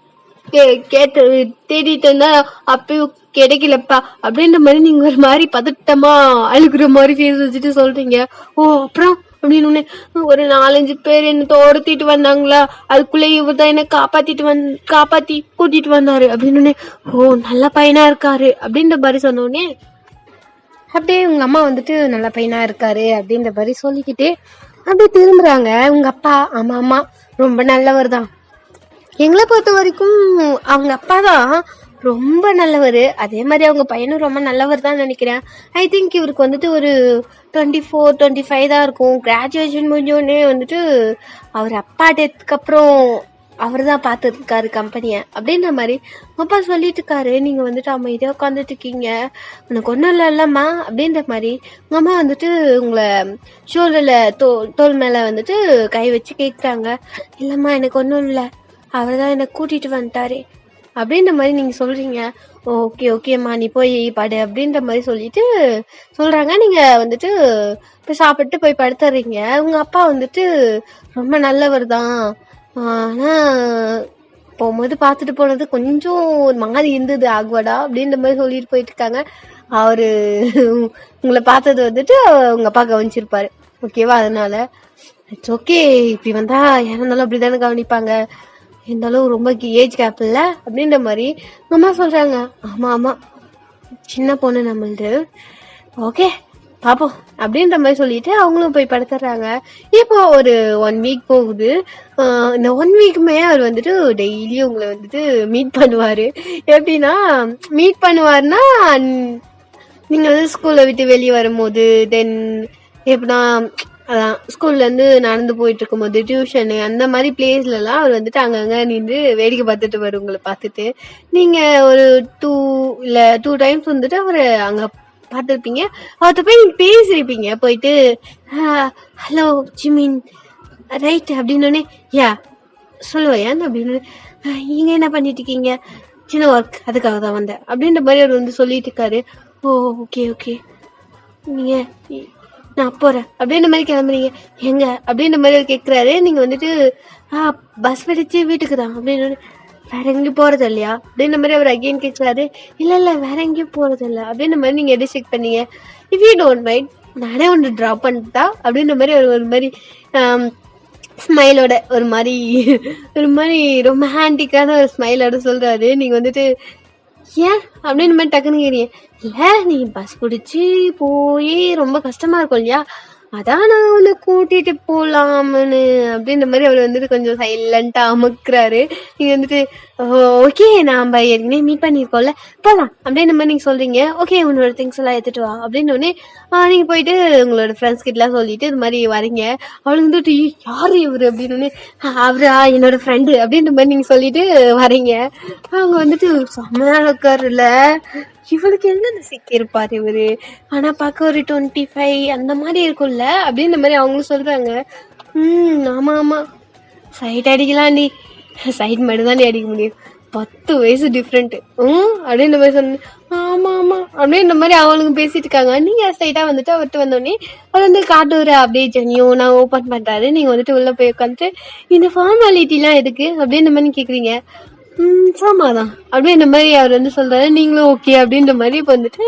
கேட்டு தேடிட்டு இருந்தா அப்பயும் கிடைக்கலப்பா அப்படின்ற மாதிரி நீங்க ஒரு மாதிரி பதட்டமா அழுகுற மாதிரி ஃபேஸ் வச்சுட்டு சொல்றீங்க. ஓ அப்புறம் அப்படின்னு ஒரு 4-5 பேர் என்ன தோர்த்திட்டு வந்தாங்களா, அதுக்குள்ள இவர் தான் என்ன காப்பாத்தி கூட்டிட்டு வந்தாரு அப்படின்னு. ஓ நல்ல பையனா இருக்காரு அப்படின்ற மாதிரி சொன்னோடனே அப்படியே உங்க அம்மா வந்துட்டு நல்ல பையனா இருக்காரு அப்படின்ற மாதிரி சொல்லிக்கிட்டு அப்படியே திரும்புறாங்க. உங்க அப்பா, ஆமா ரொம்ப நல்லவர் தான், எங்களை பொறுத்த வரைக்கும் அவங்க அப்பா தான் ரொம்ப நல்லவர், அதே மாதிரி அவங்க பையனும் ரொம்ப நல்லவர் தான் நினைக்கிறேன். ஐ திங்க் இவருக்கு வந்துட்டு ஒரு 24-25 தான் இருக்கும். கிராஜுவேஷன் முடிஞ்சோடனே வந்துட்டு அவர் அப்பா டெத்துக்கு அப்புறம் அவர் தான் பார்த்துட்டு இருக்காரு கம்பெனியை அப்படின்ற மாதிரி அப்பா சொல்லிட்டு இருக்காரு. நீங்க வந்துட்டு அமைதியா உட்காந்துட்டு இருக்கீங்க, உனக்கு ஒன்றும் இல்லைல்லம்மா அப்படின்ற மாதிரி உங்க அம்மா வந்துட்டு உங்களை ஷோல்டர்ல தோல் மேல வந்துட்டு கை வச்சு கேட்குறாங்க. இல்லம்மா எனக்கு ஒன்றும் இல்லை, அவர் தான் என்னை கூட்டிட்டு வந்துட்டாரு அப்படின்ற மாதிரி நீங்க சொல்றீங்க. ஓகேம்மா நீ போய் படு அப்படின்ற மாதிரி சொல்லிட்டு சொல்றாங்க. நீங்க வந்துட்டு போய் சாப்பிட்டு போய் படுத்துறீங்க. உங்க அப்பா வந்துட்டு ரொம்ப நல்லவர் தான், ஆனா போகும்போது பார்த்துட்டு போனது கொஞ்சம் ஒரு மாதிரி இருந்தது ஆக்வர்டா அப்படின்ற மாதிரி சொல்லிட்டு போயிட்டு இருக்காங்க. அவரு உங்களை பார்த்தது வந்துட்டு உங்க அப்பா கவனிச்சிருப்பாரு, ஓகேவா? அதனால இட்ஸ் ஓகே, இப்படி வந்தா யாரும் இருந்தாலும் அப்படிதானே கவனிப்பாங்க, இருந்தாலும் ரொம்ப ஏஜ் கேப் இல்ல அப்படின்ற மாதிரி அம்மா சொல்றாங்க. ஆமா சின்ன பொண்ணு நம்மளது, ஓகே பாப்போம் அப்படின்ற மாதிரி சொல்லிட்டு அவங்களும் போய் படுத்துறாங்க. இப்போ ஒரு 1 வீக் போகுது. இந்த 1 வீக்குமே அவர் வந்துட்டு டெய்லி உங்களை வந்துட்டு மீட் பண்ணுவாரு. எப்படின்னா மீட் பண்ணுவாருன்னா நீங்க வந்து ஸ்கூல்ல விட்டு வெளியே வரும்போது, தென் எப்படின்னா அதான் ஸ்கூல்லேருந்து நடந்து போயிட்டு இருக்கும்போது டியூஷனு அந்த மாதிரி பிளேஸ்லலாம் அவர் வந்துட்டு அங்கங்கே நின்று வேடிக்கை பார்த்துட்டு வரும் உங்களை பார்த்துட்டு. நீங்கள் ஒரு 2 டைம்ஸ் வந்துட்டு அவரை அங்கே பார்த்துருப்பீங்க. அவர்கிட்ட போய் நீங்கள் பேசியிருப்பீங்க. போயிட்டு ஹலோ ஜிமின் ரைட் அப்படின்னோடனே யா சொல்லுவையான் அப்படின்னு நீங்கள் என்ன பண்ணிட்டு இருக்கீங்க? சின்ன ஒர்க் அதுக்காக தான் வந்தேன் அப்படின்ற மாதிரி அவர் வந்து சொல்லிட்டு இருக்காரு. ஓ ஓகே ஓகே நீங்கள் நான் போகிறேன் அப்படின்ற மாதிரி கிளம்புறீங்க எங்க அப்படின்ற மாதிரி அவர் கேட்குறாரு. நீங்கள் வந்துட்டு பஸ் பிடிச்சி வீட்டுக்கு தான் அப்படின்னு வேற எங்கேயும் போகிறது இல்லையா அப்படின்ற மாதிரி அவர் அகெயின் கேட்குறாரு. இல்லை வேற எங்கேயும் போகிறது இல்லை அப்படின்ற மாதிரி நீங்கள் எது செக் பண்ணீங்க? இஃப் யூ டோன்ட் மைண்ட் நானே ஒன்று ட்ராப் பண்ணிட்டா அப்படின்ற மாதிரி அவர் ஒரு மாதிரி ஸ்மைலோட ஒரு மாதிரி ரொமான்டிக்கான ஒரு ஸ்மைலோட சொல்கிறாரு. நீங்கள் வந்துட்டு ஏன் அப்படின்னு மாதிரி டக்குன்னு கேட்குறீங்க. இல்லை நீ பஸ் பிடிச்சி போய் ரொம்ப கஷ்டமாக இருக்கும் இல்லையா, அதான் நான் உன்னை கூட்டிகிட்டு போகலாம்னு அப்படின்ற மாதிரி அவர் வந்துட்டு கொஞ்சம் சைலண்ட்டாக அமுக்குறாரு. நீங்கள் வந்துட்டு ஓகே நாம் ஏற்கனவே மீட் பண்ணியிருக்கோம்ல போகலாம் அப்படின்ற மாதிரி நீங்கள் சொல்கிறீங்க. ஓகே உன்னோட திங்ஸ் எல்லாம் எடுத்துகிட்டு வா அப்படின்னோடனே நீங்கள் போயிட்டு உங்களோட ஃப்ரெண்ட்ஸ் கிட்டலாம் சொல்லிட்டு இது மாதிரி வரீங்க. அவளுக்கு வந்துட்டு யார் இவர் அப்படின்னு அவரா என்னோட ஃப்ரெண்டு அப்படின்ற மாதிரி நீங்கள் சொல்லிட்டு வரீங்க. அவங்க வந்துட்டு செம்மையாக இருக்காருல்ல, இவளுக்கு என்ன சிக்கியிருப்பார் இவரு, ஆனா பார்க்க ஒரு 25 அந்த மாதிரி இருக்கும்ல அப்படின்ற மாதிரி அவங்களும் சொல்றாங்க. ஆமா சைட் அடிக்கலாம்டி, சைட் மட்டும் தான் அடிக்க முடியும், 10 வயசு டிஃப்ரெண்ட்டு அப்படின்ற மாதிரி சொன்ன. ஆமா அப்படின்ற மாதிரி அவளுங்க பேசிட்டு இருக்காங்க. நீங்க ஸ்ட்ரைட்டா வந்துட்டு அவர்கிட்ட வந்தோடனே அவர் வந்து காட்டுற அப்படியே ஜெனியோனா ஓப்பன் பண்றாரு. நீங்க வந்துட்டு உள்ள போய் உட்காந்துட்டு இந்த ஃபார்மாலிட்டிலாம் எதுக்கு அப்படின்ற மாதிரி கேக்குறீங்க. சாமாதான் அப்படின்ற மாதிரி அவர் வந்து சொல்றாரு. நீங்களும் ஓகே அப்படின்ற மாதிரி இப்போ வந்துட்டு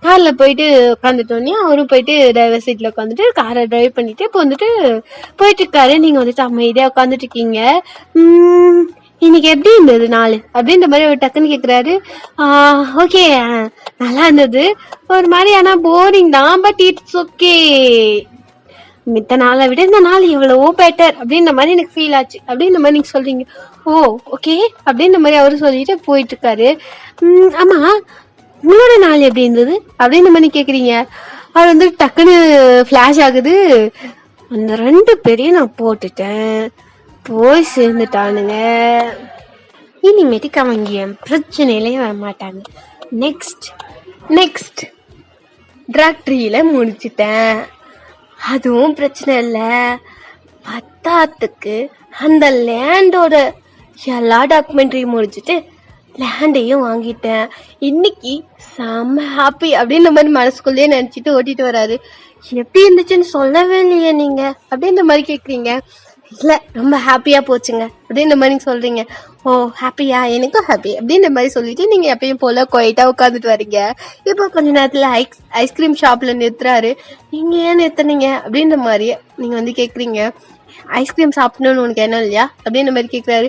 காரில் போயிட்டு உட்காந்துட்டோன்னே அவரும் போயிட்டு டிரைவர் சீட்டில் உட்காந்துட்டு காரை டிரைவ் பண்ணிட்டு இப்போ வந்துட்டு போயிட்டு இருக்காரு. நீங்கள் வந்துட்டு அமைதியாக உட்காந்துட்டு இருக்கீங்க. இன்னைக்கு எப்படி இருந்தது நாள் அப்படின்ற மாதிரி அவர் டக்குன்னு கேட்குறாரு. ஓகே நல்லா இருந்தது, ஒரு மாதிரி ஆனால் போரிங் தான், பட் இட்ஸ் ஓகே, மித்த நாளை விட இந்த நாள் எவ்வளவோ பெட்டர் அப்படின்ற மாதிரி எனக்கு ஃபீல் ஆச்சு அப்படின்ற மாதிரி நீங்க சொல்றீங்க. ஓ ஓகே அப்படின்ற மாதிரி அவரு சொல்லிட்டு போயிட்டு இருக்காரு. ஆமா உங்களோட நாள் எப்படி இருந்தது அப்படின்ற மாதிரி கேக்குறீங்க. அவர் வந்து டக்குன்னு ஃபிளாஷ் ஆகுது. அந்த 2 பேரையும் நான் போட்டுட்டேன், போய் சேர்ந்துட்டானுங்க, இனிமேட்டுக்கு அவங்க என் பிரச்சனையிலே வரமாட்டாங்க. நெக்ஸ்ட் டிராக்டரியில முடிச்சிட்டேன், அதுவும் பிரச்சனை இல்லை. பத்தாத்துக்கு அந்த லேண்டோட எல்லா டாக்குமெண்ட்ரியும் முடிச்சுட்டு லேண்டையும் வாங்கிட்டேன். இன்னைக்கு செம்ம ஹாப்பி அப்படின்ற மாதிரி மனசுக்குள்ளேயே நினச்சிட்டு ஓட்டிட்டு வராரு. எப்படி இருந்துச்சுன்னு சொல்லவே இல்லையே நீங்க அப்படின்ற மாதிரி கேட்குறீங்க. இல்லை ரொம்ப ஹாப்பியாக போச்சுங்க அப்படின்ற மாதிரி சொல்கிறீங்க. ஓ ஹாப்பியா, எனக்கும் ஹாப்பி அப்படின்ற மாதிரி சொல்லிட்டு நீங்கள் எப்பயும் போல் குவைட்டாக உட்காந்துட்டு வரீங்க. இப்போ கொஞ்ச நேரத்தில் ஐஸ்கிரீம் ஷாப்பில் நிறுத்துறாரு. நீங்கள் ஏன் நிறுத்துனீங்க அப்படின்ற மாதிரி நீங்கள் வந்து கேட்குறீங்க. ஐஸ்கிரீம் சாப்பிடணும்னு உனக்கு என்ன இல்லையா அப்படின்ற மாதிரி கேட்குறாரு.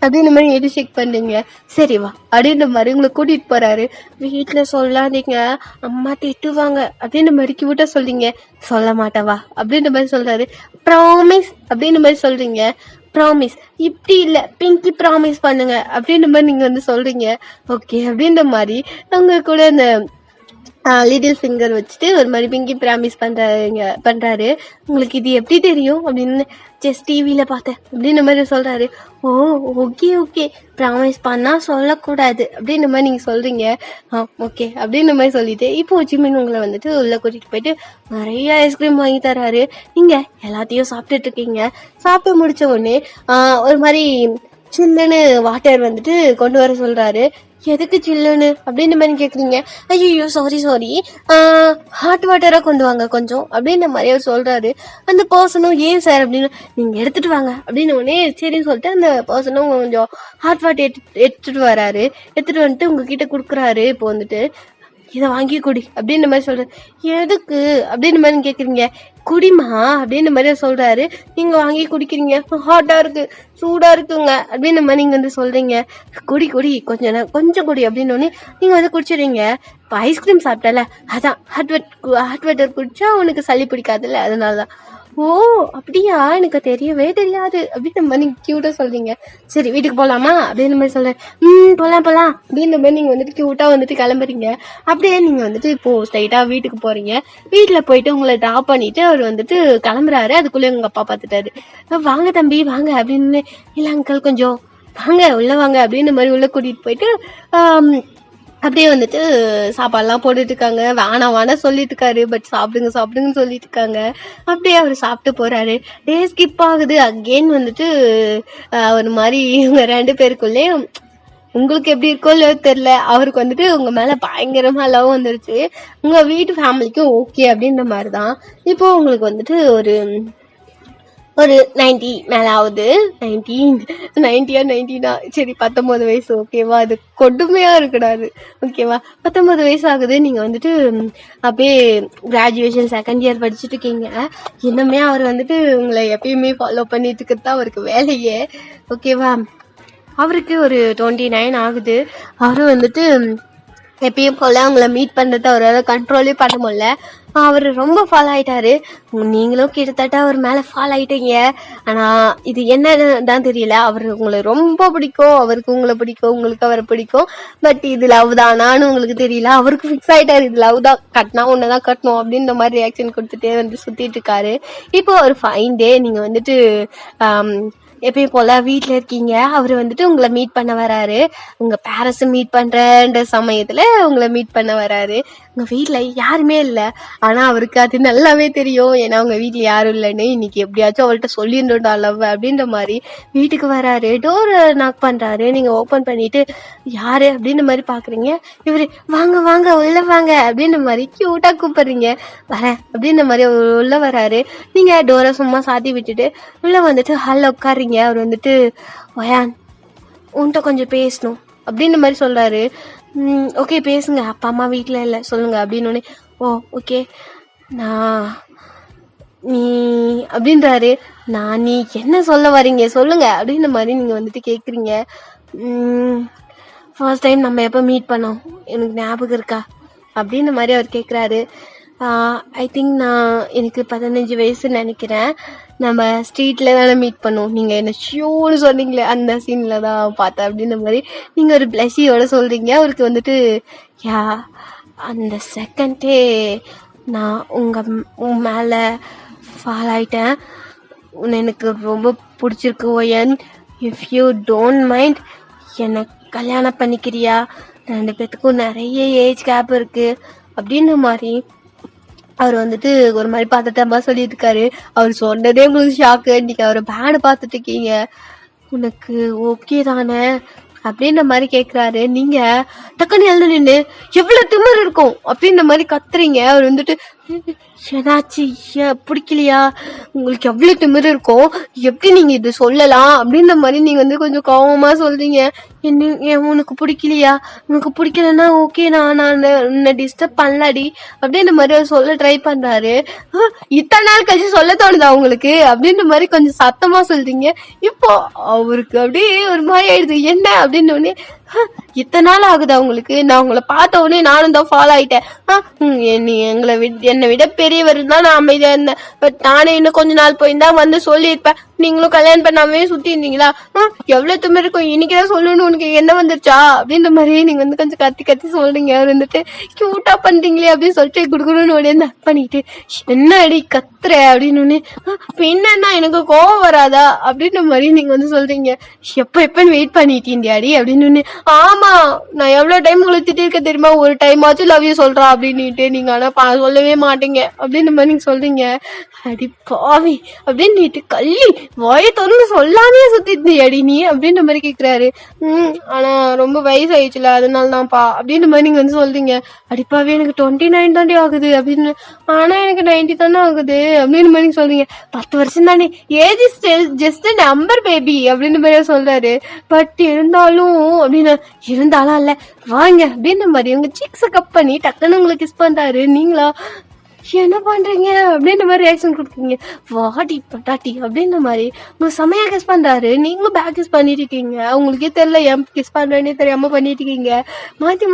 அப்படின்ற மாதிரி எது செக் பண்ணுறீங்க. சரி வா அப்படின்ற மாதிரி உங்களை கூட்டிகிட்டு போகிறாரு. வீட்டில் சொல்லாதீங்க, அம்மா திட்டுவாங்க அப்படின்ற மாதிரி கியூட்டாக சொல்றீங்க. சொல்ல மாட்டவா அப்படின்ற மாதிரி சொல்கிறாரு. ப்ராமிஸ் அப்படின்ற மாதிரி சொல்கிறீங்க. ப்ராமிஸ் இப்படி இல்லை, பிங்கி ப்ராமிஸ் பண்ணுங்க அப்படின்ற மாதிரி நீங்கள் வந்து சொல்கிறீங்க. ஓகே அப்படின்ற மாதிரி அவங்க கூட அந்த லிட்டில் ஃபிங்கர் வச்சுட்டு ஒரு மாதிரி பிங்கி ப்ராமிஸ் பண்ணுறாரு. உங்களுக்கு இது எப்படி தெரியும் அப்படின்னு ஜஸ்ட் டிவியில் பார்த்தேன் அப்படின்ற மாதிரி சொல்கிறாரு. ஓ ஓகே ப்ராமிஸ் பண்ணால் சொல்லக்கூடாது அப்படின்ற மாதிரி நீங்கள் சொல்கிறீங்க. ஓகே அப்படின்ற மாதிரி சொல்லிட்டு இப்போ ஜிமின் உங்களை வந்துட்டு உள்ளே கூட்டிகிட்டு போயிட்டு நிறைய ஐஸ்கிரீம் வாங்கி தராரு. நீங்கள் எல்லாத்தையும் சாப்பிட்டுட்டு இருக்கீங்க. சாப்பிட்டு முடித்த உடனே ஒரு மாதிரி சில்லுன்னு வாட்டர் வந்துட்டு கொண்டு வர சொல்கிறாரு. எதுக்கு சில்லுன்னு அப்படின்ற மாதிரி கேட்குறீங்க. ஐயோ சாரி ஹாட் வாட்டராக கொண்டு வாங்க கொஞ்சம் அப்படின்ற மாதிரி அவர் சொல்கிறாரு. அந்த பர்சனும் ஏன் சார் அப்படின்னு, நீங்கள் எடுத்துகிட்டு வாங்க அப்படின்னு உடனே சரின்னு சொல்லிட்டு அந்த பர்சனும் கொஞ்சம் ஹாட் வாட்டர் எடுத்துகிட்டு வராரு. எடுத்துகிட்டு வந்துட்டு உங்ககிட்ட கொடுக்குறாரு. இப்போ வந்துட்டு இதை வாங்கி குடி அப்படின்ற மாதிரி சொல்கிறாரு. எதுக்கு அப்படின்ற மாதிரி கேட்குறீங்க. குடிமா அப்படின்ற மாதிரி சொல்கிறாரு. நீங்கள் வாங்கி குடிக்கிறீங்க. ஹாட்டாக இருக்குது, சூடாக இருக்குங்க அப்படின்ற மாதிரி நீங்கள் வந்து சொல்கிறீங்க. குடி கொஞ்சம் குடி அப்படின்னோடனே நீங்கள் வந்து குடிச்சிடுறீங்க. இப்போ ஐஸ்கிரீம் சாப்பிட்டல, அதான் ஹாட் வாட்டர் குடிச்சா உனக்கு சளி பிடிக்காதுல்ல, அதனால தான். ஓ அப்படியா, எனக்கு தெரியவே தெரியாது அப்படின்ற மாதிரி நீங்க கியூட்டா சொல்றீங்க. சரி வீட்டுக்கு போலாமா அப்படின்ற மாதிரி சொல்றேன். போலாம் அப்படின்ற மாதிரி நீங்க வந்துட்டு கியூட்டா வந்துட்டு கிளம்புறீங்க. அப்படியே நீங்க வந்துட்டு இப்போ ஸ்ட்ரைட்டா வீட்டுக்கு போறீங்க. வீட்டுல போயிட்டு உங்களை ட்ராப் பண்ணிட்டு அவர் வந்துட்டு கிளம்புறாரு. அதுக்குள்ளே உங்க அப்பா பார்த்துட்டாரு. வாங்க தம்பி வாங்க அப்படின்னு. இல்ல அங்கிள் கொஞ்சம் வாங்க உள்ள வாங்க அப்படின்ற மாதிரி உள்ள கூட்டிட்டு போயிட்டு அப்படியே வந்துட்டு சாப்பாடுலாம் போட்டுட்டு இருக்காங்க. வேணாம் சொல்லிட்டு இருக்காரு. பட் சாப்பிடுங்கன்னு சொல்லிட்டு இருக்காங்க. அப்படியே அவர் சாப்பிட்டு போறாரு. டே ஸ்கிப் ஆகுது. அகெயின் வந்துட்டு ஒரு மாதிரி இவங்க 2 பேருக்குள்ளே உங்களுக்கு எப்படி இருக்கோ இல்லையோ தெரியல, அவருக்கு வந்துட்டு உங்க மேல பயங்கரமா லவ் வந்துருச்சு. உங்க வீட்டு ஃபேமிலிக்கும் ஓகே அப்படின்ற மாதிரிதான். இப்போ உங்களுக்கு வந்துட்டு ஒரு 90 மேல ஆகுது. 90 சரி 19 வயசு ஓகேவா, அது கொடுமையா இருக்கக்கூடாது ஓகேவா. 19 வயசு ஆகுது. நீங்க வந்துட்டு அப்படியே கிராஜுவேஷன் செகண்ட் இயர் படிச்சுட்டு இருக்கீங்க. இன்னுமே அவர் வந்துட்டு உங்களை எப்பயுமே ஃபாலோ பண்ணிட்டு இருக்கிறது தான் அவருக்கு வேலையே ஓகேவா. அவருக்கு ஒரு 29 ஆகுது. அவரும் வந்துட்டு எப்பயும் போல அவங்கள மீட் பண்றது அவரால் கண்ட்ரோலே பண்ண முடியல. அவர் ரொம்ப ஃபாலோ ஆயிட்டாரு. நீங்களும் கிட்டத்தட்ட அவர் மேல ஃபாலோ ஆயிட்டீங்க. ஆனா இது என்னன்னு தான் தெரியல. அவர் உங்களை ரொம்ப பிடிக்கும், அவருக்கு உங்களை பிடிக்கும், உங்களுக்கு அவரை பிடிக்கும். பட் இது லவ் தானான்னு உங்களுக்கு தெரியல. அவருக்கு ஃபிக்ஸ் ஆயிட்டாரு, இது லவ் தான், கட்டினா ஒண்ணுதான் கட்டணும் அப்படின்ற மாதிரி ரியாக்ஷன் கொடுத்துட்டே வந்து சுத்திட்டு இருக்காரு. இப்போ ஒரு ஃபைன் டே நீங்க வந்துட்டு எப்பயும் போல வீட்டுல இருக்கீங்க. அவரு வந்துட்டு உங்களை மீட் பண்ண வராரு. உங்க பேரண்ட்ஸ் மீட் பண்றன்ற சமயத்துல உங்களை மீட் பண்ண வராரு. உங்க வீட்டுல யாருமே இல்ல. ஆனா அவருக்கு அது நல்லாவே தெரியும். ஏன்னா உங்க வீட்டுல யாரும் இல்லைன்னு. இன்னைக்கு எப்படியாச்சும் அவள்கிட்ட சொல்லிடணும்டா லவ் அப்படின்ற மாதிரி வீட்டுக்கு வராரு. டோர் நாக் பண்றாரு. நீங்க ஓபன் பண்ணிட்டு யாரு அப்படின்ற மாதிரி பாக்குறீங்க. இவரு வாங்க வாங்க உள்ள வாங்க அப்படின்ற மாதிரி கியூட்டா கூப்பிடுறீங்க. வரேன் அப்படின்ற மாதிரி உள்ள வராரு. நீங்க டோரை சும்மா சாத்தி விட்டுட்டு உள்ள வந்துட்டு ஹால்ல உட்காருறீங்க. அவர் வந்துட்டு வயான் உன்கிட்ட கொஞ்சம் பேசணும் அப்படின்ற மாதிரி சொல்றாரு. ஓகே பேசுங்க, அப்பா அம்மா வீட்டுல இல்ல சொல்லுங்க அப்படின்னு. ஓ ஓகே நீ அப்படின்றாரு. நீ என்ன சொல்ல வரீங்க சொல்லுங்க அப்படின்ற மாதிரி நீங்க வந்துட்டு கேக்குறீங்க. ஃபர்ஸ்ட் டைம் நம்ம எப்ப மீட் பண்ணோம் எனக்கு ஞாபகம் இருக்கா அப்படின்ற மாதிரி அவர் கேக்குறாரு. ஐ திங்க் எனக்கு 15 வயசுன்னு நினைக்கிறேன். நம்ம ஸ்ட்ரீட்ல தானே மீட் பண்ணோம். நீங்க என்ன ஷூன்னு சொன்னீங்களே அந்த சீன்ல தான் பார்த்தேன் அப்படின்ற மாதிரி நீங்க ஒரு பிளஷியோட சொல்றீங்க. அவருக்கு வந்துட்டு யா அந்த செகண்டே நான் உன் மேல ஃபால் ஆயிட்டேன். எனக்கு ரொம்ப பிடிச்சிருக்கு wine. If you don't mind என்னை கல்யாணம் பண்ணிக்கிறியா? 2 பேத்துக்கும் நிறைய ஏஜ் கேப் இருக்கு அப்படின்ற மாதிரி அவர் வந்துட்டு ஒரு மாதிரி பார்த்துட்டா சொல்லிட்டு இருக்காரு. அவர் சொன்னதே உங்களுக்கு ஷாக்கு. இன்னைக்கு அவரை பேடு பார்த்துட்டு இருக்கீங்க. உனக்கு ஓகே தானே அப்படின்ற மாதிரி கேக்குறாரு. நீங்க டக்குன்னு எழுந்து நின்று எவ்வளவு திமிர் இருக்கும் அப்படின்ற மாதிரி கத்துறீங்க. அவர் வந்துட்டு ஏதாச்சு பிடிக்கலையா? உங்களுக்கு எவ்வளவு திமிர் இருக்கும், எப்படி நீங்க இது சொல்லலாம் அப்படின்ற மாதிரி நீங்க வந்து கொஞ்சம் கோவமா சொல்றீங்க. உனக்கு பிடிக்கலையா? உனக்கு பிடிக்கலன்னா ஓகே, நான் உன்னை டிஸ்டர்ப் பண்ணலாடி அப்படின்ற மாதிரி அவர் சொல்ல ட்ரை பண்றாரு. இத்தனை நாள் கழிச்சு சொல்ல தோணுதா உங்களுக்கு அப்படின்ற மாதிரி கொஞ்சம் சத்தமா சொல்றீங்க. இப்போ அவருக்கு அப்படியே ஒரு மாதிரி ஆயிடுது. என்ன அப்படின்னு உடனே இத்தனை நாள் ஆகுதா உங்களுக்கு? நான் உங்களை பார்த்த உடனே நானும் தான் ஃபாலோ ஆயிட்டேன். என்னை விட பெரியவர் தான் நான் அமைதியா இருந்தேன். பட் நானே இன்னும் கொஞ்ச நாள் போயிருந்தா வந்து சொல்லியிருப்பேன். நீங்களும் கல்யாணம் பண்ணாமே சுத்தி இருந்தீங்களா? எவ்வளவு திமிரு இருக்கும், இன்னைக்குதான் சொல்லணும் உனக்கு என்ன வந்துருச்சா அப்படின்ற மாதிரி நீங்க வந்து கொஞ்சம் கத்தி சொல்றீங்க. அவர் வந்துட்டு கியூட்டா பண்றீங்களே அப்படின்னு சொல்லிட்டு குடுக்கணும்னு உடனே பண்ணிட்டு என்ன அடி கத்துற அப்படின்னு என்னன்னா எனக்கு கோவம் வராதா அப்படின்ற மாதிரி நீங்க வந்து சொல்றீங்க. எப்பன்னு வெயிட் பண்ணிட்டீங்க அடி அப்படின்னு. ஆமா, நான் எவ்வளவு டைம் உங்களுக்கு திட்டிருக்க தெரியுமா? ஒரு டைம் ஆச்சும் லவ் யூ சொல்றா அப்படின்னுட்டு நீங்க ஆனா சொல்லவே மாட்டீங்க அப்படின்ற மாதிரி நீங்க சொல்றீங்க. அடி பாவி அப்படின்னு கள்ளி வாயை தொடர்ந்து சொல்லாமே சுத்திட்டு அடி நீ அப்படின்ற மாதிரி கேக்குறாரு. ஆனா ரொம்ப வயசு ஆயிடுச்சுல அதனால தான்ப்பா அப்படின்ற மாதிரி நீங்க வந்து சொல்றீங்க. அடிப்பாவே எனக்கு 29 தாண்டி ஆகுது அப்படின்னு. ஆனா எனக்கு 90 தானே ஆகுது அப்படின்னு மாதிரி சொல்றீங்க. 10 வருஷம் தானே, age is just number baby அப்படின்ற மாதிரி சொல்றாரு. பட் இருந்தாலும் அப்படின்னு இருந்தாலும் இல்ல வாங்க அப்படின்ற மாதிரி உங்க சீக்ஸ கப் பண்ணி டக்குன்னு உங்களுக்கு கிஸ் பண்றாரு. நீங்களா என்ன பண்றீங்க அப்படின்ற மாதிரி ரியாக்ஷன் கொடுக்குறீங்க. வாடி பட்டாட்டி அப்படின்ற மாதிரி உங்களுக்கு செமையா கிஸ் பண்றாரு. நீங்களும் பேக் கிஸ் பண்ணிட்டு இருக்கீங்க. உங்களுக்கே தெரியல ஏன் கிஸ் பண்றேன்னே தெரியாம பண்ணிட்டு இருக்கீங்க.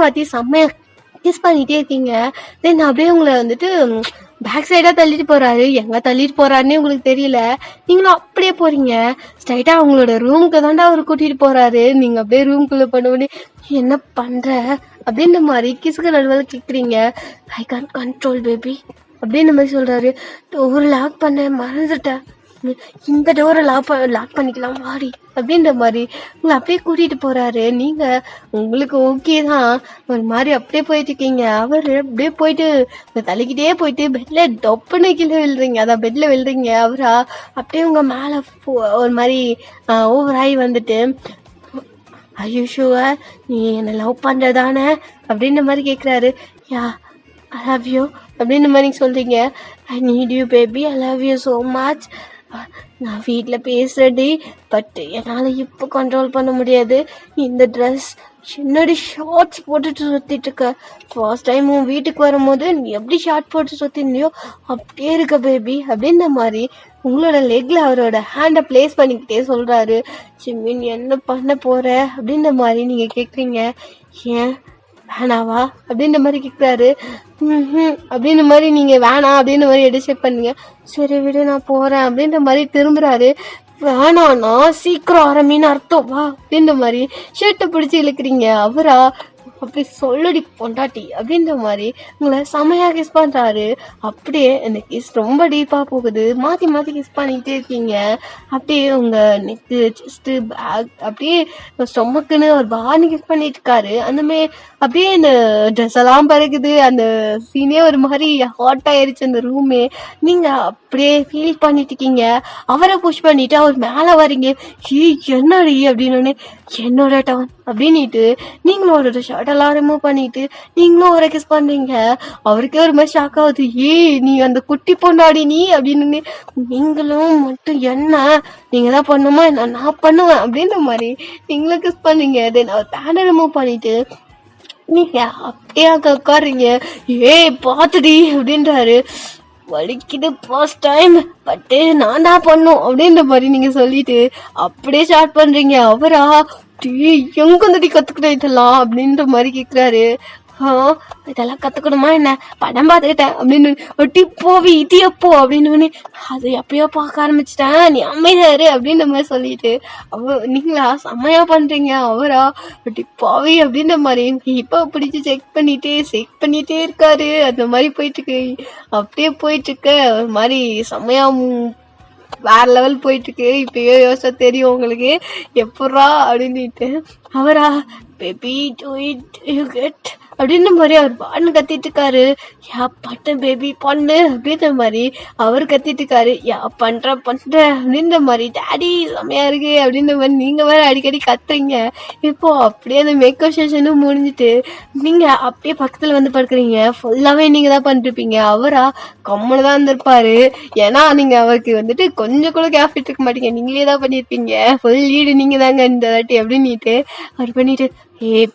மாத்தி செம்மையா கிஸ் பண்ணிட்டே இருக்கீங்க. தென் அப்படியே உங்களை வந்துட்டு பேக் சைடா தள்ளிட்டு போறாரு. எங்க தள்ளிட்டு போறாருன்னே உங்களுக்கு தெரியல. நீங்களும் அப்படியே போறீங்க. ஸ்ட்ரைட்டா அவங்களோட ரூமுக்கு தாண்டா அவர் கூட்டிட்டு போறாரு. நீங்க அப்படியே ரூம்குள்ள பண்ண என்ன பண்ற அப்படின்ற மாதிரி கிசுக்கு நடுவில் கேக்குறீங்க. ஐ கான் கண்ட்ரோல் பேபி அப்படின்ற மாதிரி சொல்றாரு. டோர் லாக் பண்ண மறந்துட்டேன், இந்த டோரை லாக் பண்ணிக்கலாம் வாடி அப்படின்ற மாதிரி உங்களை அப்படியே கூட்டிட்டு போறாரு. நீங்க உங்களுக்கு ஓகே தான் ஒரு மாதிரி அப்படியே போயிட்டு இருக்கீங்க. அவரு அப்படியே போயிட்டு தலைக்கிட்டே போயிட்டு பெட்ல டொப்புன்னு கீழே விழுறீங்க. அதான் பெட்ல விழுறீங்க. அவரா அப்படியே உங்க மேல ஒரு மாதிரி ஓவராகி வந்துட்டு, ஐயோ நீ என்ன லவ் பண்றதானே அப்படின்ற மாதிரி கேக்குறாரு. யா ஐ லவ் யூ அப்படின்ற மாதிரி சொல்றீங்க. I need you baby, I love you so much. நான் வீட்டில் பேசுறடி, பட் என்னால் இப்போ கண்ட்ரோல் பண்ண முடியாது. இந்த ட்ரெஸ் என்னடி ஷார்ட்ஸ் போட்டுட்டு சுற்றிட்டு இருக்க. ஃபர்ஸ்ட் டைம் உன் வீட்டுக்கு வரும்போது நீ எப்படி ஷார்ட் போட்டு சுற்றிருந்தியோ அப்படியே இருக்க பேபி அப்படின்ற மாதிரி உங்களோட லெக்ல அவரோட ஹேண்டை பிளேஸ் பண்ணிக்கிட்டே சொல்றாரு. ஜிமின் என்ன பண்ண போற அப்படின்ற மாதிரி நீங்க கேக்குறீங்க. ஏன் வேணாவா அப்படின்ற மாதிரி கேட்குறாரு. அப்படின்ற மாதிரி நீங்க வேணாம் அப்படின்ற மாதிரி டிசைட் பண்ணீங்க. சரி விடு நான் போறேன் அப்படின்ற மாதிரி திரும்புறாரு. வேணான்னா சீக்கிரம் ஆரம்பின்னு அர்த்தம் வா அப்படின்ற மாதிரி ஷர்ட்டை பிடிச்சி இழுக்கிறீங்க. அவரா அப்படி சொல்லடி பொண்டாட்டி அப்படின்ற மாதிரி உங்களை செமையா கிஸ் பண்றாரு. அப்படியே அந்த கிஸ் ரொம்ப டீப்பா போகுது. மாத்தி மாத்தி கிஸ் பண்ணிக்கிட்டே இருக்கீங்க. அப்படியே உங்க நெக்கு, செஸ்ட், பேக், அப்படியே ஸ்டொமக்குன்னு ஒரு பானி கிஸ் பண்ணிட்டு இருக்காரு. அந்த மாதிரி அப்படியே இந்த ட்ரெஸ் எல்லாம் பறக்குது. அந்த சீனே ஒரு மாதிரி ஹாட் ஆயிருச்சு அந்த ரூமே. நீங்க அப்படியே ஃபீல் பண்ணிட்டு இருக்கீங்க. அவரை புஷ் பண்ணிட்டு அவர் மேல வரீங்க. என்னடி அப்படின்னு, என்னோட டவுன் அப்படின்னுட்டு நீங்களும் அவரோட ஷர்ட் எல்லாம் ரிமூவ் பண்ணிட்டு நீங்களும் அவரை கிஸ் பண்றீங்க. அவருக்கே ஒரு மாதிரி ஷாக் ஆகுது. நீ அந்த குட்டி பொண்ணாடி நீ அப்படின்னு. நீங்களும் மட்டும் என்ன நீங்க தான் பண்ணுமா என்ன நான் பண்ணுவேன் அப்படின்ற மாதிரி நீங்களும் கிஸ் பண்ணீங்க. தென் அவர் பேண்டை ரிமூவ் பண்ணிட்டு நீங்க அப்படியே அங்க உட்காடுறீங்க. பாத்துடி அப்படின்றாரு. வலிக்குது ஃபர்ஸ்ட் டைம், பட்டு நான் தான் பண்ணும் அப்படின்ற மாதிரி நீங்க சொல்லிட்டு அப்படியே ஸ்டார்ட் பண்றீங்க. அவரா எங்க வந்துட்டு கத்துக்கிட்டேன் இதெல்லாம் அப்படின்ற மாதிரி கேக்குறாரு. இதெல்லாம் கத்துக்கணுமா என்ன, படம் பார்த்துக்கிட்டேன் அப்படின்னு. ஒட்டி போவி இது எப்போ அப்படின்னு, அது எப்பயோ பார்க்க ஆரம்பிச்சிட்டேன் நீ அமைதியாரு அப்படின்ற மாதிரி சொல்லிட்டு நீங்களா செம்மையா பண்றீங்க. அவரா ஒட்டி போவி அப்படின்ற மாதிரி இப்ப பிடிச்சி செக் பண்ணிட்டே இருக்காரு. அந்த மாதிரி போயிட்டு இருக்கு. அப்படியே போயிட்டு இருக்க ஒரு மாதிரி செம்மையா வேற லெவல் போயிட்டு இருக்கு. இப்பயோ யோசிச்சா தெரியும் உங்களுக்கு எப்படா அப்படின்ட்டு. அவரா baby to it you get அப்படின்ற மாதிரி அவர் பான்னு கத்திட்டு இருக்காரு. யா பட்ட பேபி பண்ணு அப்படின்ற மாதிரி அவர் கத்திட்டு இருக்காரு. யா பண்ற அப்படின்ற மாதிரி டேடி செம்மையா இருக்கு அப்படின்ற மாதிரி நீங்க வேற அடிக்கடி கத்துறீங்க. இப்போ அப்படியே அந்த மேக்கப் செஷனும் முடிஞ்சிட்டு நீங்க அப்படியே பக்கத்துல வந்து படுக்கிறீங்க. ஃபுல்லாவே நீங்க தான் பண்ணிருப்பீங்க. அவரா கம்முன்னு தான் இருந்திருப்பாரு. ஏன்னா நீங்க அவருக்கு வந்துட்டு கொஞ்சம் கூட கேப் இருக்க மாட்டீங்க. நீங்களே தான் பண்ணிருப்பீங்க. ஃபுல் லீடு நீங்க தாங்க இந்த வாட்டி அப்படின்னுட்டு அவர் பண்ணிட்டு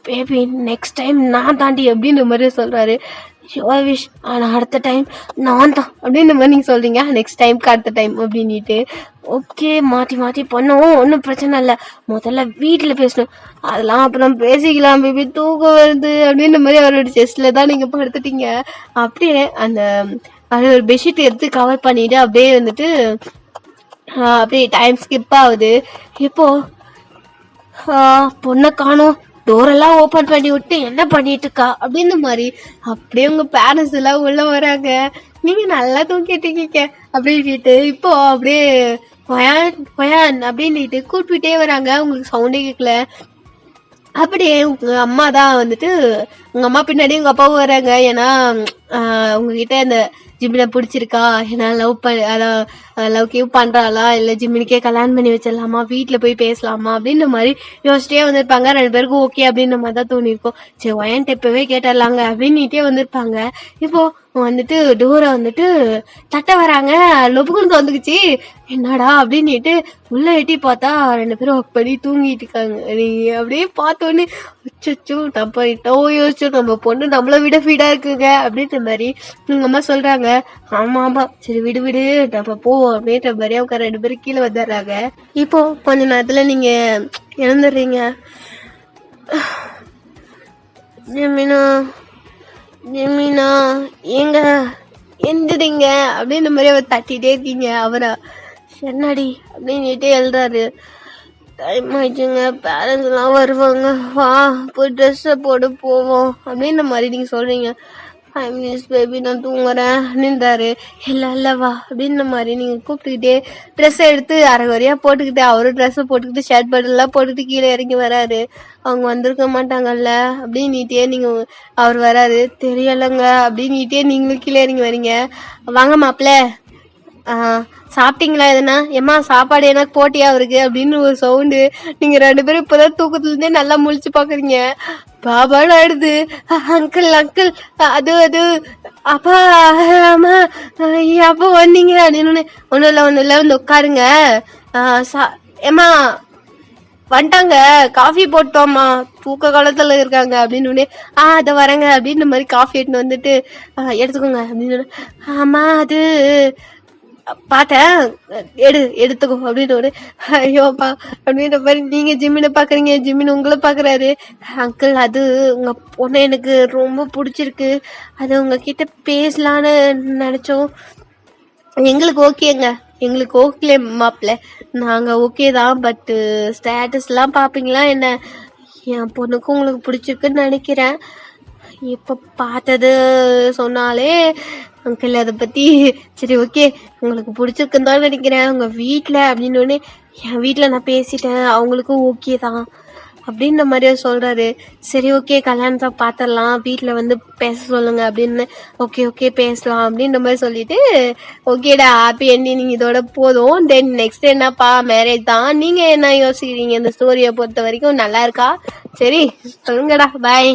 பேபி நெக்ஸ்ட் டைம் நான் தாண்டி அப்படின்ற மாதிரி சொல்றாரு. விஷ் ஆனா அடுத்த டைம் நான் தான் அப்படின்ற மாதிரி நீங்க சொல்றீங்க. நெக்ஸ்ட் டைம்க்கு அடுத்த டைம் அப்படின்னுட்டு ஓகே மாத்தி பண்ணவும் ஒன்றும் பிரச்சனை இல்லை. முதல்ல வீட்டுல பேசணும், அதெல்லாம் அப்புறம் பேசிக்கலாம் பேபி தூக்கம் வருது அப்படின்ற மாதிரி அவரோட செஸ்ட்ல தான் நீங்க படுத்துட்டீங்க. அப்படியே அந்த ஒரு பெட்ஷீட் எடுத்து கவர் பண்ணிட்டு அப்படியே வந்துட்டு அப்படியே டைம் ஸ்கிப் ஆகுது. இப்போ பொண்ணை காணோம், டோரெல்லாம் ஓப்பன் பண்ணி விட்டு என்ன பண்ணிட்டு இருக்கா அப்படின்ற மாதிரி அப்படியே உங்க பேரண்ட்ஸ் எல்லாம் உள்ள வராங்க. நீங்க நல்லா தூங்கிட்டு இருக்கீங்க அப்படின்ட்டு இப்போ அப்படியே பயான் அப்படின்ட்டு கூப்பிட்டுட்டே வராங்க. உங்களுக்கு சவுண்டே கேட்கல. அப்படியே உங்க அம்மா தான் வந்துட்டு உங்க அம்மா பின்னாடி உங்க அப்பாவும் வராங்க. ஏன்னா உங்ககிட்ட இந்த ஜிம்மினை பிடிச்சிருக்கா, ஏன்னா லவ் கிவ் பண்றாளா இல்ல ஜிம்மினுக்கே கல்யாணம் பண்ணி வச்சிடலாமா, வீட்டுல போய் பேசலாமா அப்படின்ற மாதிரி யோசிச்சிட்டே வந்திருப்பாங்க. 2 பேருக்கும் ஓகே அப்படின்ற மாதிரி தான் தோணிருக்கும். சரி ஒயன்ட்டு இப்பவே கேட்டுடலாங்க அப்படின்னுட்டே வந்திருப்பாங்க. இப்போ வந்துட்டு டோரை வந்துட்டு தட்ட வராங்க. லொபுக்குன்னு வந்துக்குச்சு. என்னடா அப்படின்னுட்டு உள்ள எட்டி பார்த்தா 2 பேரும் அப்படி தூங்கிட்டு இருக்காங்க. நீங்க அப்படியே பார்த்தோன்னே அச்சோ நம்ம யோசிச்சோம், நம்ம பொண்ணு நம்மளை விட ஃபீடா இருக்குங்க அப்படின்ற மாதிரி உங்க அம்மா சொல்றாங்க. ஆமா சரி விடு நம்ம போவோம் அப்படின்ற மாதிரி அவங்க 2 பேரும் கீழே வந்துடுறாங்க. இப்போ கொஞ்ச நேரத்துல நீங்க இழந்துடுறீங்க. ஜெமினா எந்திரிங்க அப்படின்னு மாதிரி அவர் தட்டிட்டே இருக்கீங்க. அவரா என்னடி அப்படின்னுட்டு எழுறாரு. டைம் ஆயிடுச்சுங்க, பேரண்ட்ஸ் எல்லாம் வருவாங்க, வா போய் ட்ரெஸ்ஸை போட்டு போவோம் அப்படின்ற மாதிரி நீங்க சொல்றீங்க. 5 minutes பேபி நான் தூங்குறேன் அப்படின்றாரு. இல்ல வா அப்படின்ற மாதிரி நீங்க கூப்பிட்டுக்கிட்டே ட்ரெஸ்ஸை எடுத்து அரைகுறையா போட்டுக்கிட்டு அவரும் ட்ரெஸ்ஸை போட்டுக்கிட்டு ஷர்ட் பட் எல்லாம் போட்டுக்கிட்டு கீழே இறங்கி வராரு. அவங்க வந்திருக்க மாட்டாங்கல்ல அப்படின்னுட்டே நீங்க அவர் வராரு. தெரியலங்க அப்படின்னுட்டே நீங்களும் கீழே இறங்கி வரீங்க. வாங்க மாப்பிள்ள, சாப்பிட்டீங்களா எதுனா? ஏமா சாப்பாடு எனக்கு போட்டியா அவருக்கு அப்படின்னு ஒரு சவுண்டு. நீங்க 2 பேரும் இப்பதான் தூக்கத்துல இருந்தே நல்லா முழிச்சு பாக்குறீங்க. பாபான்னு ஆயிடுது. அங்கிள் அங்கிள் அது அப்பா அம்மா அப்போ வந்தீங்க அப்படின்னு. ஒண்ணும் இல்ல வந்து உட்காருங்க. ஏமா வந்துட்டாங்க, காஃபி போட்டோம்மா, தூக்க காலத்துல இருக்காங்க அப்படின்னு. அதை வரேங்க அப்படின்னு இந்த மாதிரி காஃபி எடுத்துன்னு வந்துட்டு எடுத்துக்கோங்க அப்படின்னு. ஆமா அது பார்த்தேன், எடுத்துக்கோ அப்படின்னு. ஐயோப்பா அப்படின்ற மாதிரி நீங்க ஜிம்மினை பாக்குறீங்க, ஜிம்மின் உங்களை பாக்குறாரு. அங்கிள் அது உங்க பொண்ணு எனக்கு ரொம்ப பிடிச்சிருக்கு, அது உங்ககிட்ட பேசலான்னு நினைச்சோம். எங்களுக்கு ஓகேங்க, எங்களுக்கு ஓகே மாப்பிள்ள, நாங்க ஓகே தான். பட் ஸ்டேட்டஸ் எல்லாம் பாப்பீங்களா என்ன? என் பொண்ணுக்கு உங்களுக்கு பிடிச்சிருக்குன்னு நினைக்கிறேன். இப்ப பார்த்தது சொன்னாலே அங்கிள் அதை பத்தி சரி ஓகே உங்களுக்கு பிடிச்சிருக்குன்னு தான் நினைக்கிறேன் உங்க வீட்டுல அப்படின்னு. என் வீட்டுல நான் பேசிட்டேன், அவங்களுக்கும் ஓகே தான் அப்படின்ற மாதிரியே சொல்றாரு. சரி ஓகே கல்யாணத்தை பாத்திரலாம், வீட்டுல வந்து பேச சொல்லுங்க அப்படின்னு. ஓகே பேசலாம் அப்படின்ற மாதிரி சொல்லிட்டு ஓகேடா ஹாப்பி எண்டிங் இதோட போதும். தென் நெக்ஸ்ட் என்னப்பா மேரேஜ் தான். நீங்க என்ன யோசிக்கிறீங்க? இந்த ஸ்டோரியை பொறுத்த வரைக்கும் நல்லா இருக்கா? சரி சொல்லுங்கடா, பாய்.